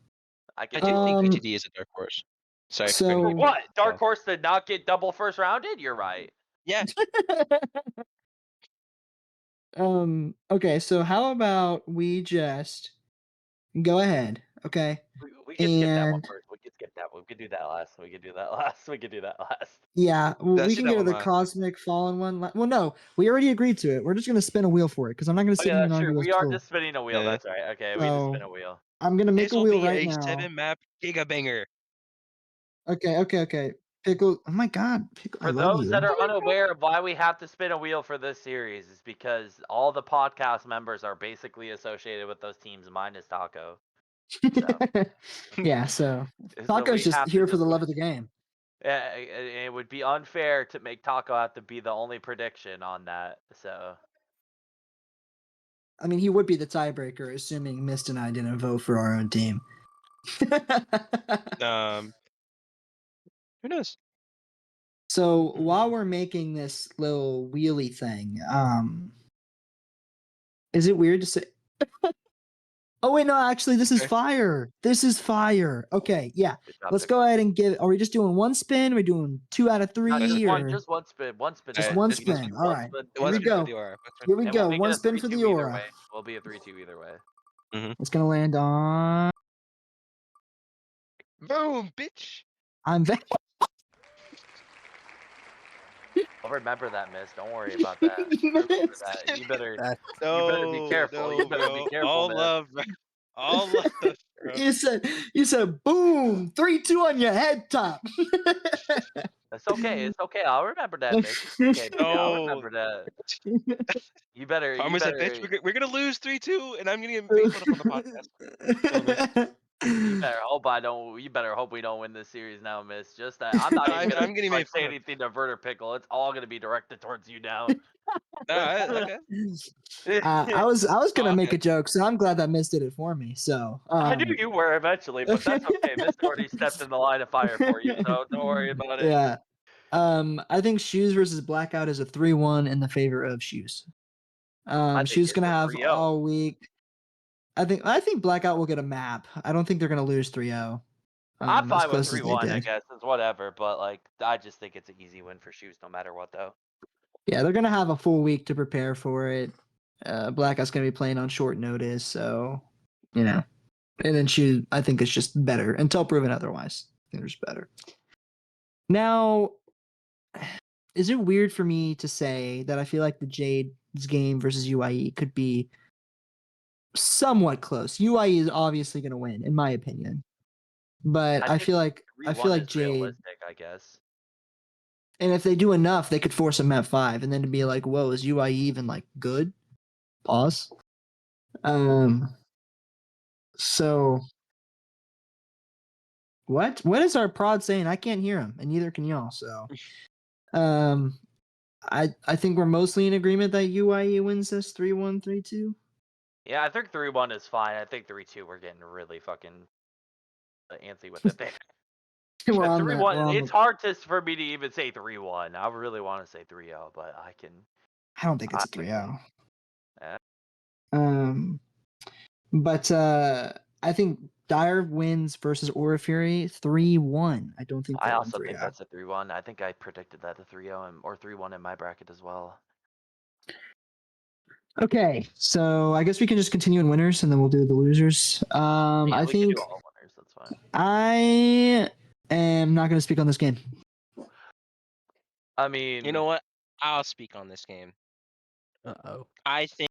I I can do deal with think it. UTD is a dark horse. Sorry for cutting you So off. What? Dark Yeah. Horse did not get double first rounded? You're right. Yeah. okay, so how about we just go ahead, okay? We could skip that one And first. We could skip that one. We could do that last. We could do that last. We could do that last. yeah, Let's we do can that go to one the last. Cosmic Fallen one. Well, no, we already agreed to it. We're just gonna spin a wheel for it because I'm not gonna Oh sit yeah, here and that's true. argue those We are two. just spinning a wheel. That's right. Okay, we just spin So a wheel. I'm gonna make This a will wheel be right a now. 7-map gigabanger. Okay. Pickle. Oh my God, Pickle. I For love those you. that are unaware of why we have to spin a wheel for this series, is because all the podcast members are basically associated with those teams, minus Taco. So, Yeah. So so Taco's we just have to here for just the win. love of the game. It would be unfair to make Taco have to be the only prediction on that. So, I mean, he would be the tiebreaker, assuming Mist and I didn't vote for our own team. Um, who knows? So while we're making this little wheelie thing, is it weird to say? Oh wait, no, actually, this is Okay. fire. This is fire. Okay, yeah. good job, Let's go Pickle. ahead and give. Are we just doing one spin? Are we doing 2 out of Not 3, or just one spin. One spin is just fine. one Just We one just spin? do spin. All one right, spin for here One the we spin for go. the aura, aura. Here we and we'll go. make it One a spin for 3-2 the either aura. way. We'll be a 3-2 either way. Mm-hmm. It's gonna land on Boom, bitch. I'm very. I'll remember that, Miss. Don't worry about that. Remember that. You better be No, careful. You no, better be bro. careful, All Miss. love, bro. All love, bro. You said boom 3-2 on your head top. It's okay. It's okay. I'll remember that, Miss. It's okay, baby. I'll No. remember that. You Promise that bitch. better, We're gonna lose 3-2, and I'm gonna get face put up on the podcast. Kill me. you better hope I don't. You better hope we don't win this series now, Miss. Just that I'm not even gonna I'm getting like made say fun of. anything to Verter Pickle. It's all gonna be directed towards you now. Okay. I was gonna All make a good. joke, so I'm glad that Miss did it for me. So I knew you were eventually, but that's okay. Miss already stepped in the line of fire for you, so don't worry about it. yeah. I think Shoes versus Blackout is a 3-1 in the favor of Shoes. I think Shoes it's gonna a have 3-0. all week. I think Blackout will get a map. I don't think they're gonna lose 3-0. I'm As fine with close as they 3-1. I did. guess it's whatever, but like I just think it's an easy win for Shoes, no matter what, though. Yeah, they're gonna have a full week to prepare for it. Blackout's gonna be playing on short notice, so you know. And then Shoes, I think it's just better until proven otherwise. I think there's better. Now, is it weird for me to say that I feel like the Jade's game versus UIE could be somewhat close? UIE is obviously going to win, in my opinion, but I I think feel like 3-1 is Jade, realistic, I guess. and if they do enough, they could force a Met 5, and then to be like, "Whoa, is UIE even like good?" Pause. So what is our prod saying? I can't hear him, and neither can y'all. So, um, I think we're mostly in agreement that UIE wins this 3-1, 3-2. Yeah, I think 3-1 is fine. I think 3-2 we're getting really fucking antsy with it there. we're But on the 3-1, it's hard for me to even say 3-1. I really want to say 3-0, but I can. I don't think it's I a 3-0. Yeah. But I think Dire wins versus Aura Fury 3-1. I don't think I they'll win also 3 think that's a 3-1. I think I predicted that a 3-0 or 3-1 in my bracket as well. Okay, so I guess we can just continue in winners and then we'll do the losers. Yeah, I we can do think all winners. That's fine. I am not going to speak on this game. I You know mean, what? I'll speak on this game. Uh-oh. I think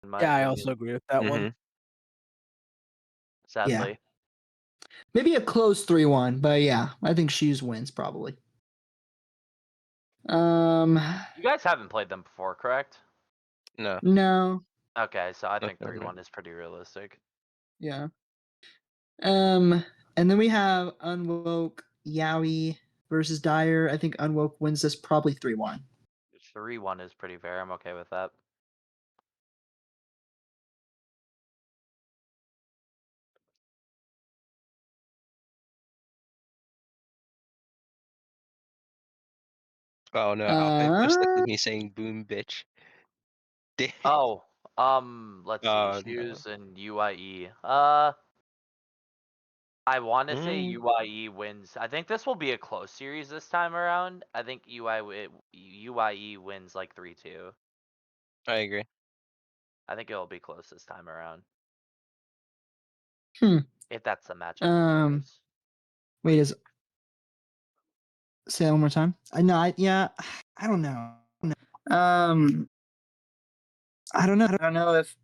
in my Yeah, I opinion, also agree with that one. Yeah, sadly. maybe a close 3-1, but yeah, I think Shoes wins probably. You guys haven't played them before, correct? no. No, Okay, so I think Okay, 3-1 is pretty realistic. yeah. And then we have Unwoke Yowie versus Dire. I think Unwoke wins this probably 3-1. 3-1 is pretty fair. I'm okay with that. Oh no, Alpine just looked Uh, at me saying "boom, bitch." Oh, let's see. Oh no. Shoes and UIE. I want to say Mm, UIE wins. I think this will be a close series this time around. I think UIE wins like 3-2. I agree. I think it'll be close this time around. hmm. If that's the matchup you Um, chose. wait, say that one more time. I know. Yeah. I don't know. I don't know. I don't know if.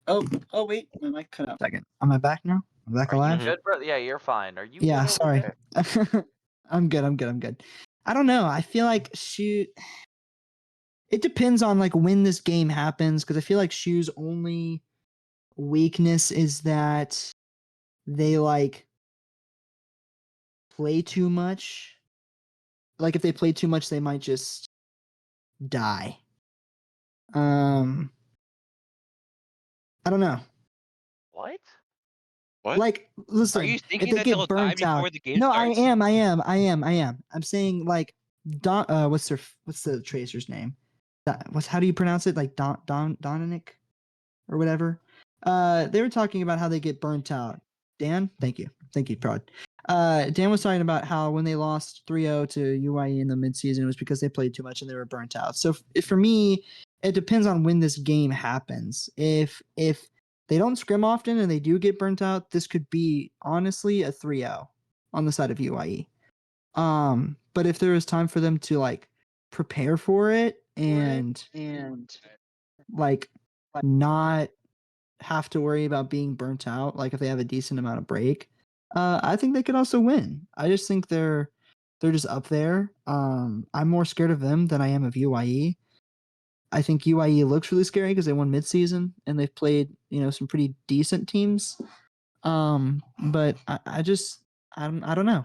Oh, wait. My mic cut out. Second. Am I back now? I'm back Are you alive. Mhm. good, bro? Yeah, you're fine. Are you Yeah. good over Sorry. there? I'm good. I'm good. I'm good. I don't know. I feel like shoot. It depends on like when this game happens because I feel like Shoe's only weakness is that they like play too much. Like if they play too much, they might just die. I don't know. What? What? Like, Are listen, you if thinking they that they'll get die burnt out. before the game No, I starts? am. I'm saying like what's the tracer's name? How do you pronounce it? Like Dominic or whatever. They were talking about how they get burnt out. Dan, thank you, Prod. Dan was talking about how when they lost 3-0 to UIE in the midseason, it was because they played too much and they were burnt out. So for me, it depends on when this game happens. If they don't scrim often and they do get burnt out, this could be honestly a 3-0 on the side of UIE. But if there is time for them to like prepare for it and like not have to worry about being burnt out, like if they have a decent amount of break, I think they could also win. I just think they're just up there. I'm more scared of them than I am of UIE. I think UIE looks really scary because they won midseason and they've played, some pretty decent teams. But I don't know.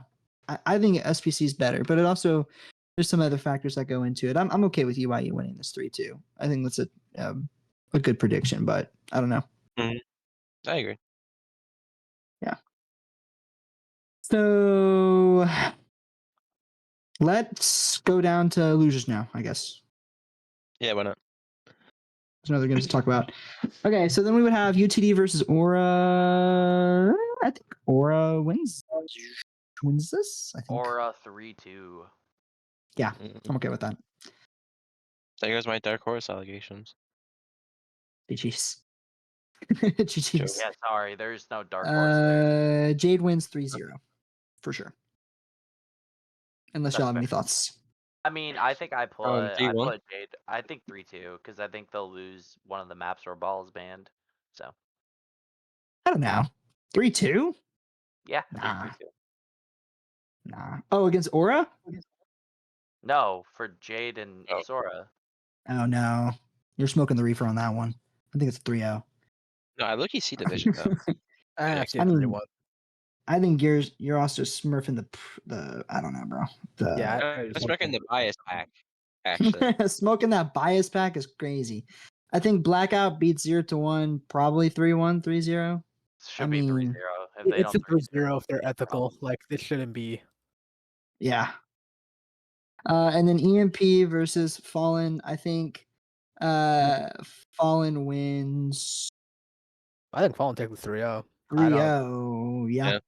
I think SPC is better, but it also there's some other factors that go into it. I'm okay with UIE winning this 3-2. I think that's a good prediction, but I don't know. Mhm. I agree. Yeah. So let's go down to losers now, I guess. Yeah, why not? There's another games to talk about. Okay, so then we would have UTD versus Aura. I think Aura wins this. I think. Aura 3-2. Yeah, Mhm. I'm okay with that. There goes my dark horse allegations. GG's. Joke. GG's. Yeah, sorry, there's no dark horse there. Jade wins 3-0 for sure. Unless y'all That's have fair. any thoughts. I mean, I think I put G1? Jade. I think 3-2 because I think they'll lose one of the maps where ball is banned. So I don't know. 3-2? yeah, I think Nah. 3-2. Nah. Oh, against Aura? No, for Jade and Oh. Asura. Oh no. You're smoking the reefer on that one. I think it's 3-0. No, I look see division though. I Phoenix. see I a mean, 3-1. I think you're also smurfing the I don't know, bro. Yeah, I was reckon the bias pack, actually. Smoking that bias pack is crazy. I think Blackout beats 0-1, probably 3-1, 3-0. Should be 3-0. If they it's don't a 3-0 if they're it's a ethical. problem. Like this shouldn't be. Yeah. And then EMP versus Fallen. I think Fallen wins I think Fallen takes the 3-0. 3-0. Yeah. Yeah.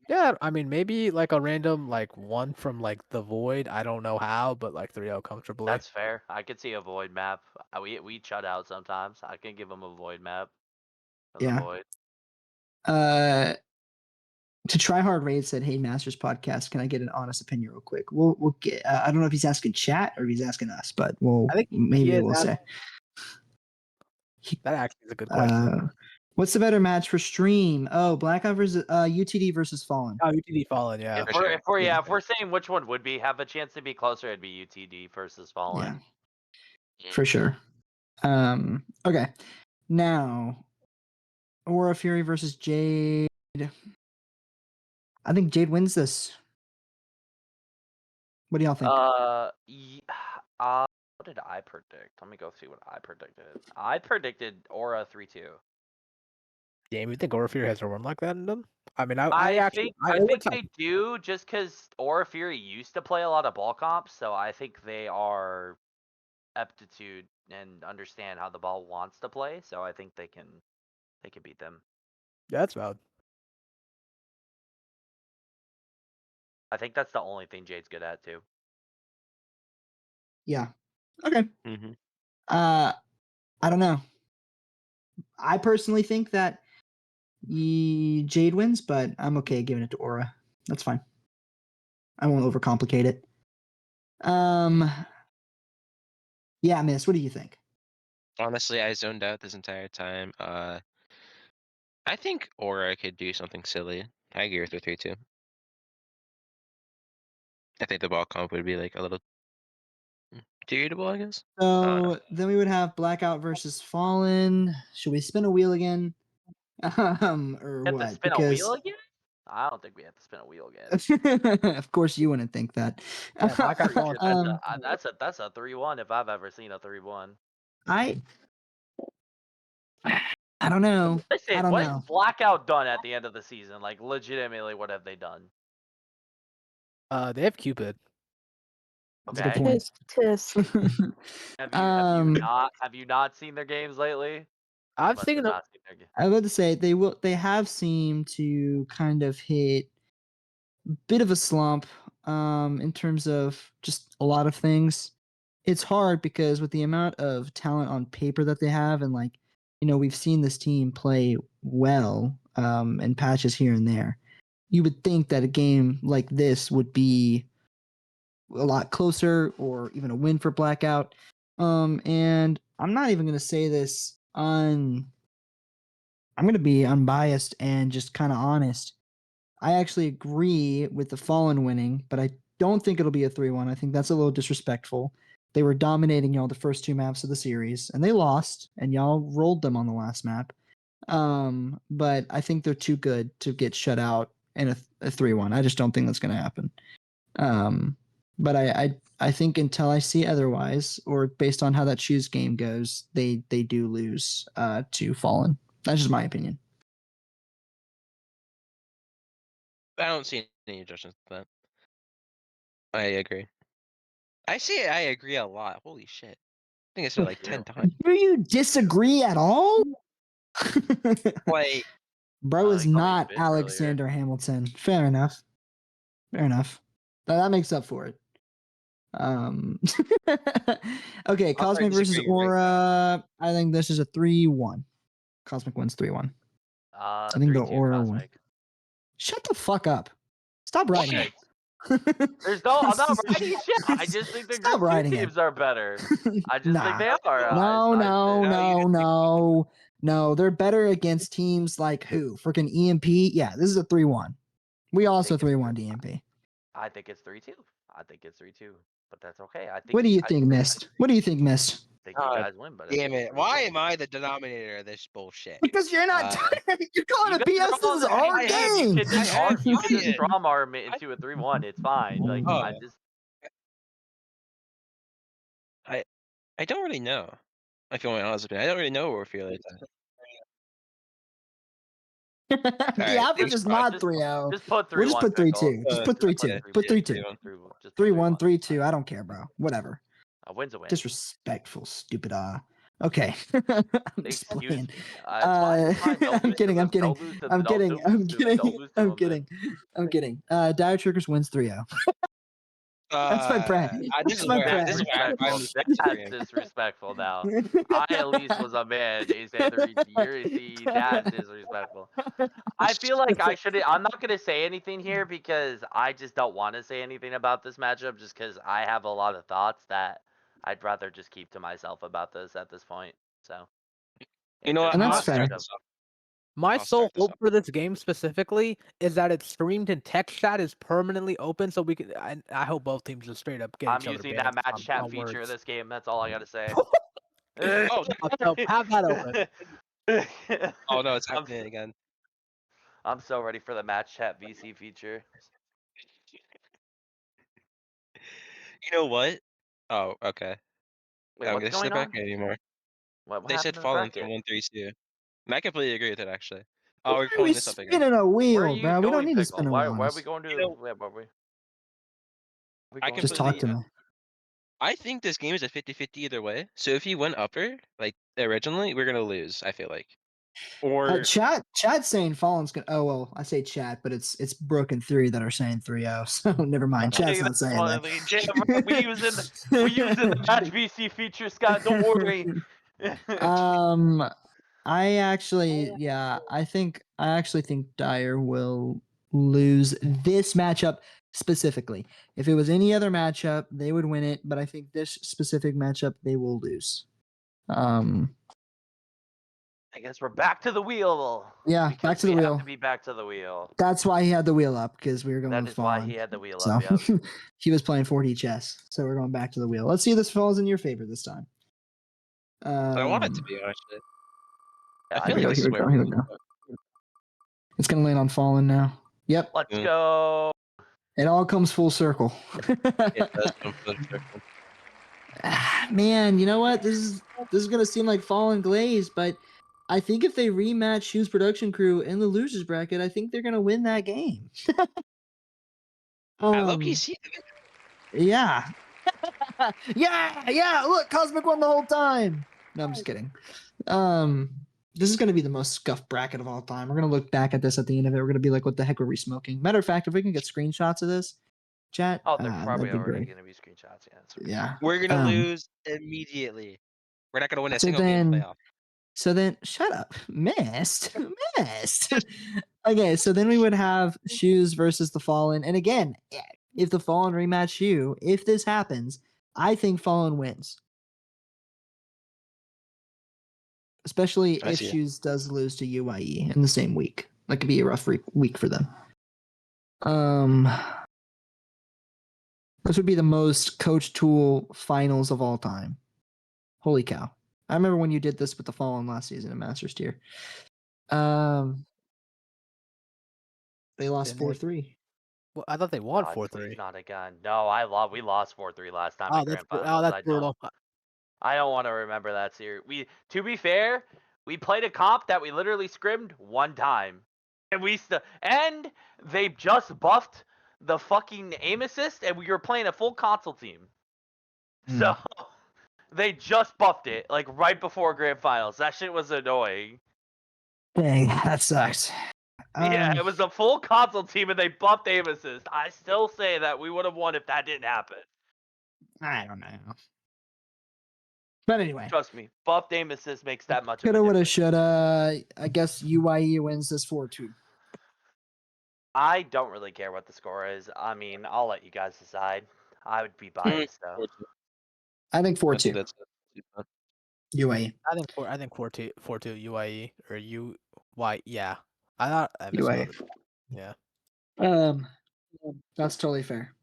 Yeah, I mean maybe like a random like one from like the void. I don't know how, but like 3-0 comfortably. That's fair. I could see a void map. We shut out sometimes. I can give them a void map. For Yeah. the void. To try hard raid said, "Hey, Masters podcast, can I get an honest opinion real quick?" We'll get. I don't know if he's asking chat or if he's asking us, but I think maybe we'll say. That actually is a good question. What's the better match for stream? Oh, Blackout versus UTD versus Fallen. Oh, UTD Fallen, yeah. If For we're sure. if we're saying which one would be have a chance to be closer, it'd be UTD versus Fallen. Yeah, for sure. Okay, now Aura Fury versus Jade. I think Jade wins this. What do y'all think? What did I predict? Let me go see what I predicted. I predicted Aura 3-2. Damn, you think Aura Fury has a run like that in them? I mean, I I actually think they do just because Aura Fury used to play a lot of ball comps, so I think they are aptitude and understand how the ball wants to play. So I think they can beat them. Yeah, that's valid. I think that's the only thing Jade's good at too. Yeah. Okay. Mm-hmm. I don't know. I personally think that Jade wins, but I'm okay giving it to Aura. That's fine. I won't overcomplicate it. Yeah, Miss, what do you think? Honestly, I zoned out this entire time. I think Aura could do something silly. I agree with the 3-2. I think the ball comp would be like a little irritable, I guess. So then we would have Blackout versus Fallen. Should we spin a wheel again? Or Have to what? spin a wheel again? I don't think we have to spin a wheel again. Of course you wouldn't think that. Yeah, Blackout Fallen. That's a 3-1 if I've ever seen a 3-1. I don't know. Listen, I don't what know. has Blackout done at the end of the season? Like legitimately, what have they done? They have Cupid. That's a good Okay. point. Tisk, tisk. Have you not seen their games lately? I'm Unless thinking they're of not seeing their game. I was about to say they have seemed to kind of hit a bit of a slump in terms of just a lot of things. It's hard because with the amount of talent on paper that they have, and like, we've seen this team play well in patches here and there. You would think that a game like this would be a lot closer or even a win for Blackout. And I'm not even going to say this I'm going to be unbiased and just kind of honest. I actually agree with the Fallen winning, but I don't think it'll be a 3-1. I think that's a little disrespectful. They were dominating y'all the first two maps of the series, and they lost, and y'all rolled them on the last map. But I think they're too good to get shut out in a 3-1. I just don't think that's going to happen. But I think until I see otherwise, or based on how that Shoes game goes, they do lose to Fallen. That's just my opinion. I don't see any adjustments to that. I agree. I agree a lot. Holy shit. I think I said it like 10 times. Do you disagree at all? Like, Bro is He called me not bitch earlier. Alexander Hamilton. Fair enough. That makes up for it. Okay, Cosmic versus disagree, you're right. Aura. I think this is a 3-1. Cosmic wins 3-1. I think the 3-2 Aura won. Cosmic. Shut the fuck up. Stop writing Okay. it. There's no. I'm not writing shit. I just think the Stop group 2 writing it. teams are better. I just think Nah. they are. No, no, No, you no, no. They're better against teams like who? Freaking EMP? Yeah, this is a 3-1. We also 3-1 to EMP. I think it's 3-2. I think it's 3-2. But that's okay. I think What do you I think, Mist? What do you think, Mist? think you guys win, but I Damn think it's it. Why 3-2. am I the denominator of this bullshit? Because you're not. You're calling You it guys BS. are all This is the our same team. You game. can just I am you can just biased. strum arm it into a 3-1. It's fine. Like I Oh. just I don't really know. If you want my honest opinion, I don't really know where we feel like that. The Alright, average seems is fine. not just 3-0. just put We'll just 3-1 put pickle. 3-2. Just put Just 3-2. put Put 3-2. 3-2. Just put 3-1, 3-1. 3-2. I don't care, bro. Whatever. A win's a win. Disrespectful, stupid. Okay. I'm just Excuse playing. me. It's fine. It's fine. Don't I'm lose to kidding. I'm them. kidding. Don't lose to I'm don't, kidding. don't I'm lose to them. Don't kidding. lose to I'm them. Then. kidding. I'm kidding. Dire Triggers wins 3-0. That's my prep. This That's is my where prep. this is where I'm That's disagreeing. disrespectful now. I at least was a man. Is you're see that's disrespectful. I feel like I should. I'm not gonna say anything here because I just don't want to say anything about this matchup. Just because I have a lot of thoughts that I'd rather just keep to myself about this at this point. So. You know what? And that's I'll fair. start this off. my I'll sole start this hope off. for this game specifically is that it's streamed and text chat is permanently open, so we can. I hope both teams just straight up get I'm each other using banned that match chat on feature words. this game. That's all I gotta say. Oh, So have that open. oh no, it's happening again. I'm so ready for the match chat VC feature. You know what? Oh, okay. Wait, I'm what's gonna going step back on? anymore. What They happened said to the fallen bracket? 1-3-2. And I completely agree with it actually. Why Oh, we're are we pulling this up again. spinning a Where are wheel, you bro? We don't going, need to Pickle? spin a Why wheel on are we this. going to? You know, Where are we? I going Just to? talk completely to me. I think this game is a 50-50 either way. So if you went upper, like originally, we're gonna lose, I feel like. Or Chat's saying Fallen's gonna. Oh well, I say chat, but it's Broken Theory that are saying 3-0. So never mind. Chat's Hey, not that's saying funny. We using the that. match VC feature, Scott. Don't worry. I actually, yeah, I actually think Dyer will lose this matchup specifically. If it was any other matchup, they would win it, but I think this specific matchup they will lose. I guess we're back to the wheel. Yeah, Because back to the we have wheel. to be back to the wheel. That's why he had the wheel up because we were going That with is why Fallen. he had the wheel So up. Yep. he was playing 4D chess. So we're going back to the wheel. Let's see if this falls in your favor this time. I want it to be honestly. Yeah, I I feel think like this is where here we go. It's gonna land on Fallen now. Yep. Let's Mm. go. It all comes full circle. It does come full circle. Man, you know what? This is gonna seem like Fallen Glaze, but I think if they rematch Shoes Production Crew in the losers bracket, I think they're gonna win that game. I low key see it. Yeah. Yeah. Look, Cosmic won the whole time. No, I'm just kidding. This is going to be the most scuffed bracket of all time. We're going to look back at this at the end of it. We're going to be like, what the heck were we smoking? Matter of fact, if we can get screenshots of this, chat, Oh, they're probably that'd be already great. going to be screenshots. Yeah, that's for Yeah. sure. We're gonna lose immediately. We're not gonna win a So single game then, playoff. shut up. Missed. Missed. Okay, so then we would have Shoes versus the Fallen. And again, if the Fallen rematch Shoe, if this happens, I think Fallen wins. Especially I if see. Shoes does lose to UIE in the same week. That could be a rough week for them. This would be the most Coach Tool finals of all time. Holy cow. I remember when you did this with the Fallen last season in Masters Tier. They lost Didn't they? 4-3. Well, I thought they won God, please 4-3. not again. No, we lost 4-3 last time Oh, in that's grand finals. that's brutal. I don't want to remember that series. To be fair, we played a comp that we literally scrimmed one time, and they just buffed the fucking aim assist, and we were playing a full console team. So they just buffed it like right before grand finals. That shit was annoying. Dang, that sucks. Yeah, it was a full console team, and they buffed aim assist. I still say that we would have won if that didn't happen. I don't know. But anyway. Trust me, buffed aim assist makes that much of a Coulda, woulda, difference. shoulda. I guess UIE wins this 4-2. I don't really care what the score is. I mean, I'll let you guys decide. I would be biased though. 4-2. I think I think 4-2. that's UIE. I think 4-2 UIE or UY. Yeah, I thought I UIE. misspelled it. Yeah. That's totally fair.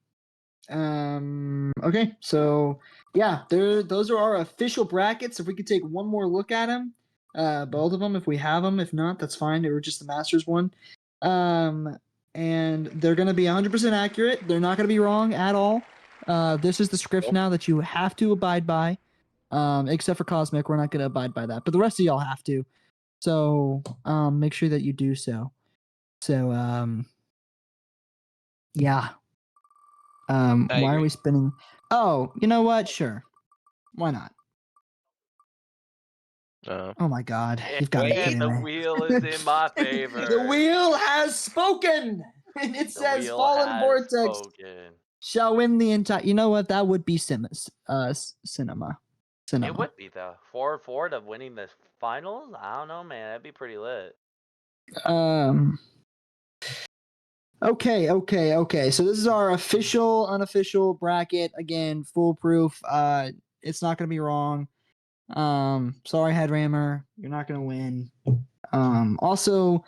Okay, so yeah, those are our official brackets. If we could take one more look at them, both of them, if we have them. If not, that's fine. They were just the Masters one. And they're gonna be 100% accurate. They're not gonna be wrong at all. This is the script now that you have to abide by. Except for Cosmic, we're not gonna abide by that, but the rest of y'all have to. So, make sure that you do so. So, yeah. I Why are agree. we spinning? Oh, you know what? Sure. Why not? Oh my God. You've got to be Wait. kidding And the me. wheel is in my favor. The wheel has spoken. And it The says wheel Fallen has Vortex spoken. shall win the entire. You know what? That would be cinema. It would be though. 4-4 to winning the finals. I don't know, man. That'd be pretty lit. Um. Okay. So this is our official, unofficial bracket. Again, foolproof. It's not gonna be wrong. Sorry, Headrammer, you're not gonna win. Also,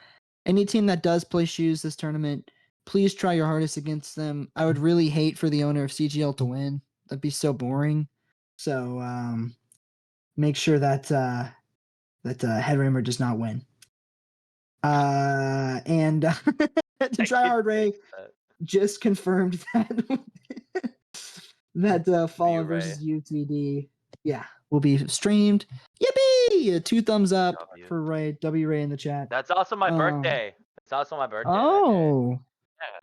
any team that does play Shoes this tournament, please try your hardest against them. I would really hate for the owner of CGL to win. That'd be so boring. So make sure that Headrammer does not win. And to try hard Ray just confirmed that that Fallen Ray. versus UTD, yeah, will be streamed. Yippee! 2 thumbs up W. for Ray. W Ray in the chat. That's also my birthday. It's also my birthday.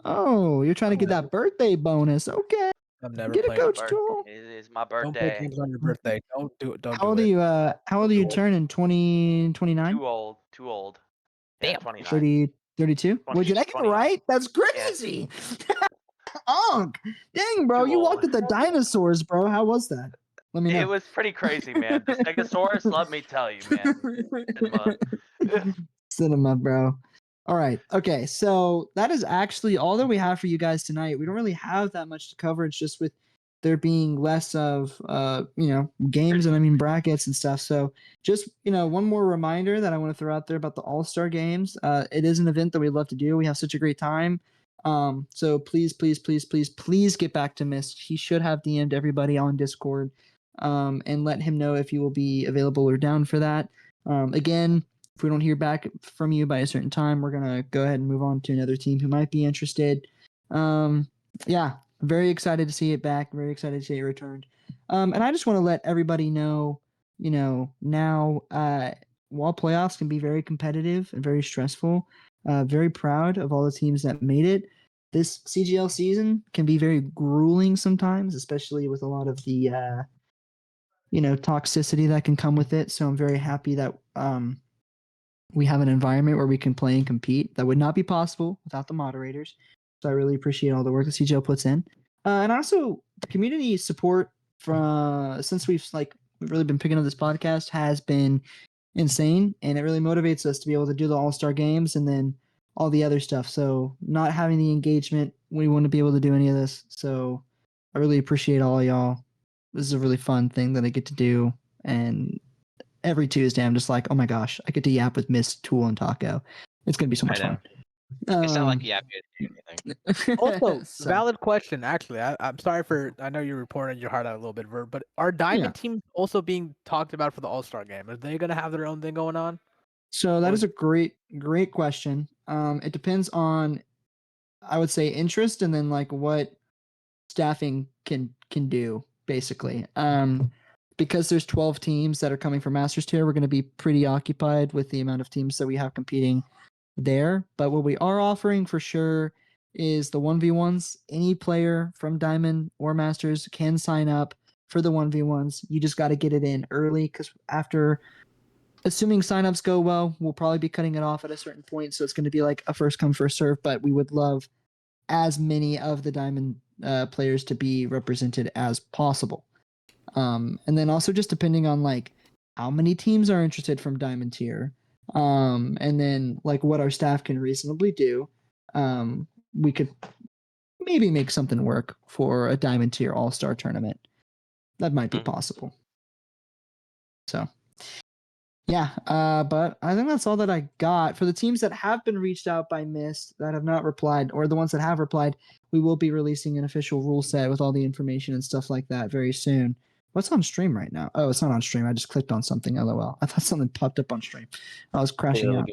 Oh, you're trying to get Oh. that birthday bonus. Okay, I'm never get it, playing. Coach Tool. It is my Don't play birthday. games on your birthday. Don't do it. Don't How old do are it. you? How old are you turning? 2029? Too old. Too old. Yeah, Damn. 29. 30, 32? Wait, did I get it 29. right? That's crazy. Onk. Dang, bro. Too You walked old. with the dinosaurs, bro. How was that? Let me know. It was pretty crazy, man. The Stegosaurus, let me tell you, man. Cinema. Cinema, bro. All right. Okay. So that is actually all that we have for you guys tonight. We don't really have that much to cover. It's just with there being less of games and I mean brackets and stuff. So just one more reminder that I want to throw out there about the All-Star games. It is an event that we love to do. We have such a great time. So please get back to Mist. He should have DM'd everybody on Discord. And let him know if you will be available or down for that. Again, if we don't hear back from you by a certain time, we're going to go ahead and move on to another team who might be interested. Yeah, very excited to see it back. Very excited to see it returned. And I just want to let everybody know, now while playoffs can be very competitive and very stressful, very proud of all the teams that made it. This CGL season can be very grueling sometimes, especially with a lot of the toxicity that can come with it. So I'm very happy that we have an environment where we can play and compete. That would not be possible without the moderators. So I really appreciate all the work that CJO puts in, and also the community support from since we've really been picking up this podcast has been insane, and it really motivates us to be able to do the all-star games and then all the other stuff. So not having the engagement, we wouldn't be able to do any of this. So I really appreciate all of y'all. This is a really fun thing that I get to do, and every Tuesday I'm just like, oh my gosh, I get to yap with Miss, Tool, and Taco. It's gonna be so I much know. fun. It's not like you have to do anything. Also, So, valid question. Actually, I'm sorry for. I know you're reporting your heart out a little bit, Vert, but are yeah. Diamond teams also being talked about for the All Star game? Are they gonna have their own thing going on? So that Or is a great question. It depends on, I would say, interest, and then like what staffing can do basically. Because there's 12 teams that are coming from Masters tier, we're going to be pretty occupied with the amount of teams that we have competing there. But what we are offering for sure is the 1v1s. Any player from Diamond or Masters can sign up for the 1v1s. You just got to get it in early, because after, assuming signups go well, we'll probably be cutting it off at a certain point. So it's going to be like a first come, first serve. But we would love as many of the Diamond players to be represented as possible. And then also just depending on like how many teams are interested from Diamond tier, and then like what our staff can reasonably do, we could maybe make something work for a Diamond tier All-Star tournament. That might be possible. So yeah, but I think that's all that I got. For the teams that have been reached out by Mist that have not replied, or the ones that have replied, we will be releasing an official rule set with all the information and stuff like that very soon. What's on stream right now? Oh, it's not on stream. I just clicked on something. LOL. I thought something popped up on stream. I was crashing out.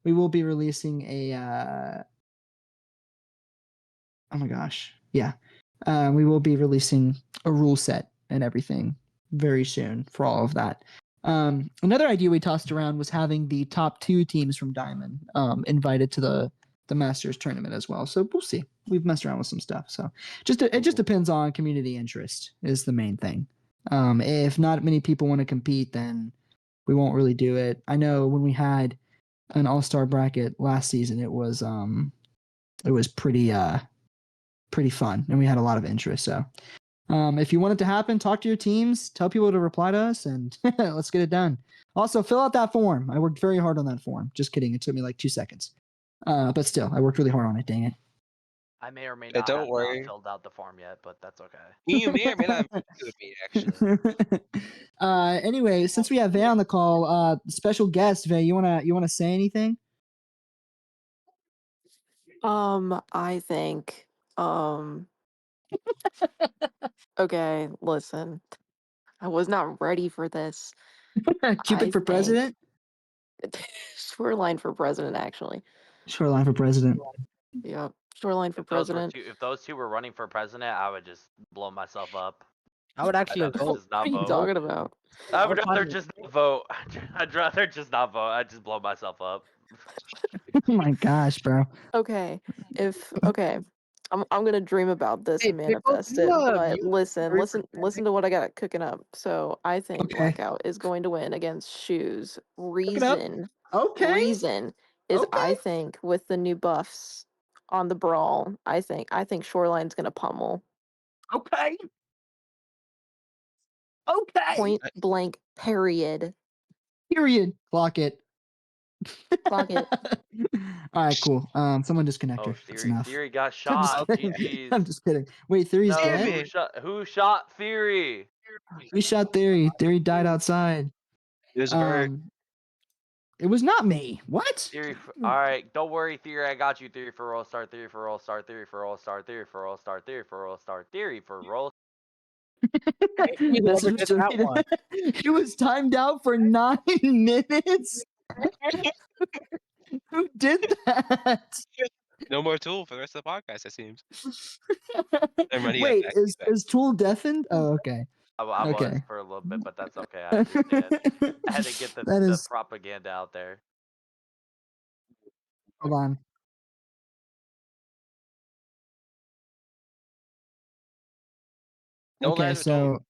We will be releasing a. Oh my gosh. Yeah. We will be releasing a rule set and everything very soon for all of that. Another idea we tossed around was having the top 2 teams from Diamond invited to the Masters tournament as well. So we'll see. We've messed around with some stuff. So it just depends on community interest is the main thing. If not many people want to compete, then we won't really do it. I know when we had an all-star bracket last season, it was pretty fun, and we had a lot of interest. So if you want it to happen, talk to your teams, tell people to reply to us, and let's get it done. Also, fill out that form. I worked very hard on that form. Just kidding. It took me like 2 seconds. But still, I worked really hard on it. Dang it. I may or may not Don't have worry. not filled out the form yet, but that's okay. You may or may not have with me, actually. Anyway, since we have Vay on the call, special guest Vay, you wanna say anything? I think, okay, listen, I was not ready for this. Cupid I for think president? Shoreline for president, actually. Shoreline for president. Yep, Shoreline for president. If those two were running for president, I would just blow myself up. I would I'd actually rather vote. just not What are you vote. talking about? I I would would rather find- just not vote. I'd rather just not vote. I'd just blow myself up. Oh my gosh, bro. Okay, okay, I'm gonna dream about this Hey, and Pickles, manifest it. But listen, agree listen, for listen to what I got cooking up. So I think Okay. Blackout is going to win against Shoes. Look it up. Reason is I Okay. think with the new buffs on the brawl, I think Shoreline's gonna pummel. Okay. Okay. Point blank. Period. Period. Clock it. Clock it. All right, cool. Someone disconnect Oh, her. That's enough. Theory got I'm just shot. kidding. GG's. I'm just kidding. Wait, Theory's No, dead? who shot Theory? We shot Theory. Theory died outside. It was Vert. It was not me. What? All right, don't worry, Theory. I got you. Theory for roll star. Theory for roll star. Theory for roll star. Theory for roll star. Theory for roll star. Theory for roll. This whoever was did that one. it was timed out for 9 minutes. Who did that? No more Tool for the rest of the podcast, it seems. Never mind, he got Wait, back, is Tool deafened? Oh, okay. I was Okay. for a little bit, but that's okay. I understand. I had to get That the is. propaganda out there. Hold on. Don't Okay, let him Tool.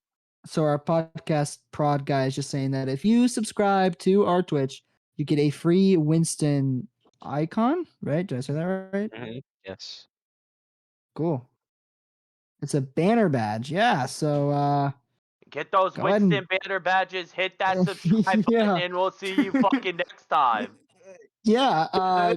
So our podcast prod guy is just saying that if you subscribe to our Twitch, you get a free Winston icon, right? Did I say that right? Yes. Cool. It's a banner badge. Yeah. So Get those go ahead and Winston banner badges, hit that subscribe button, yeah. and we'll see you fucking next time. Yeah.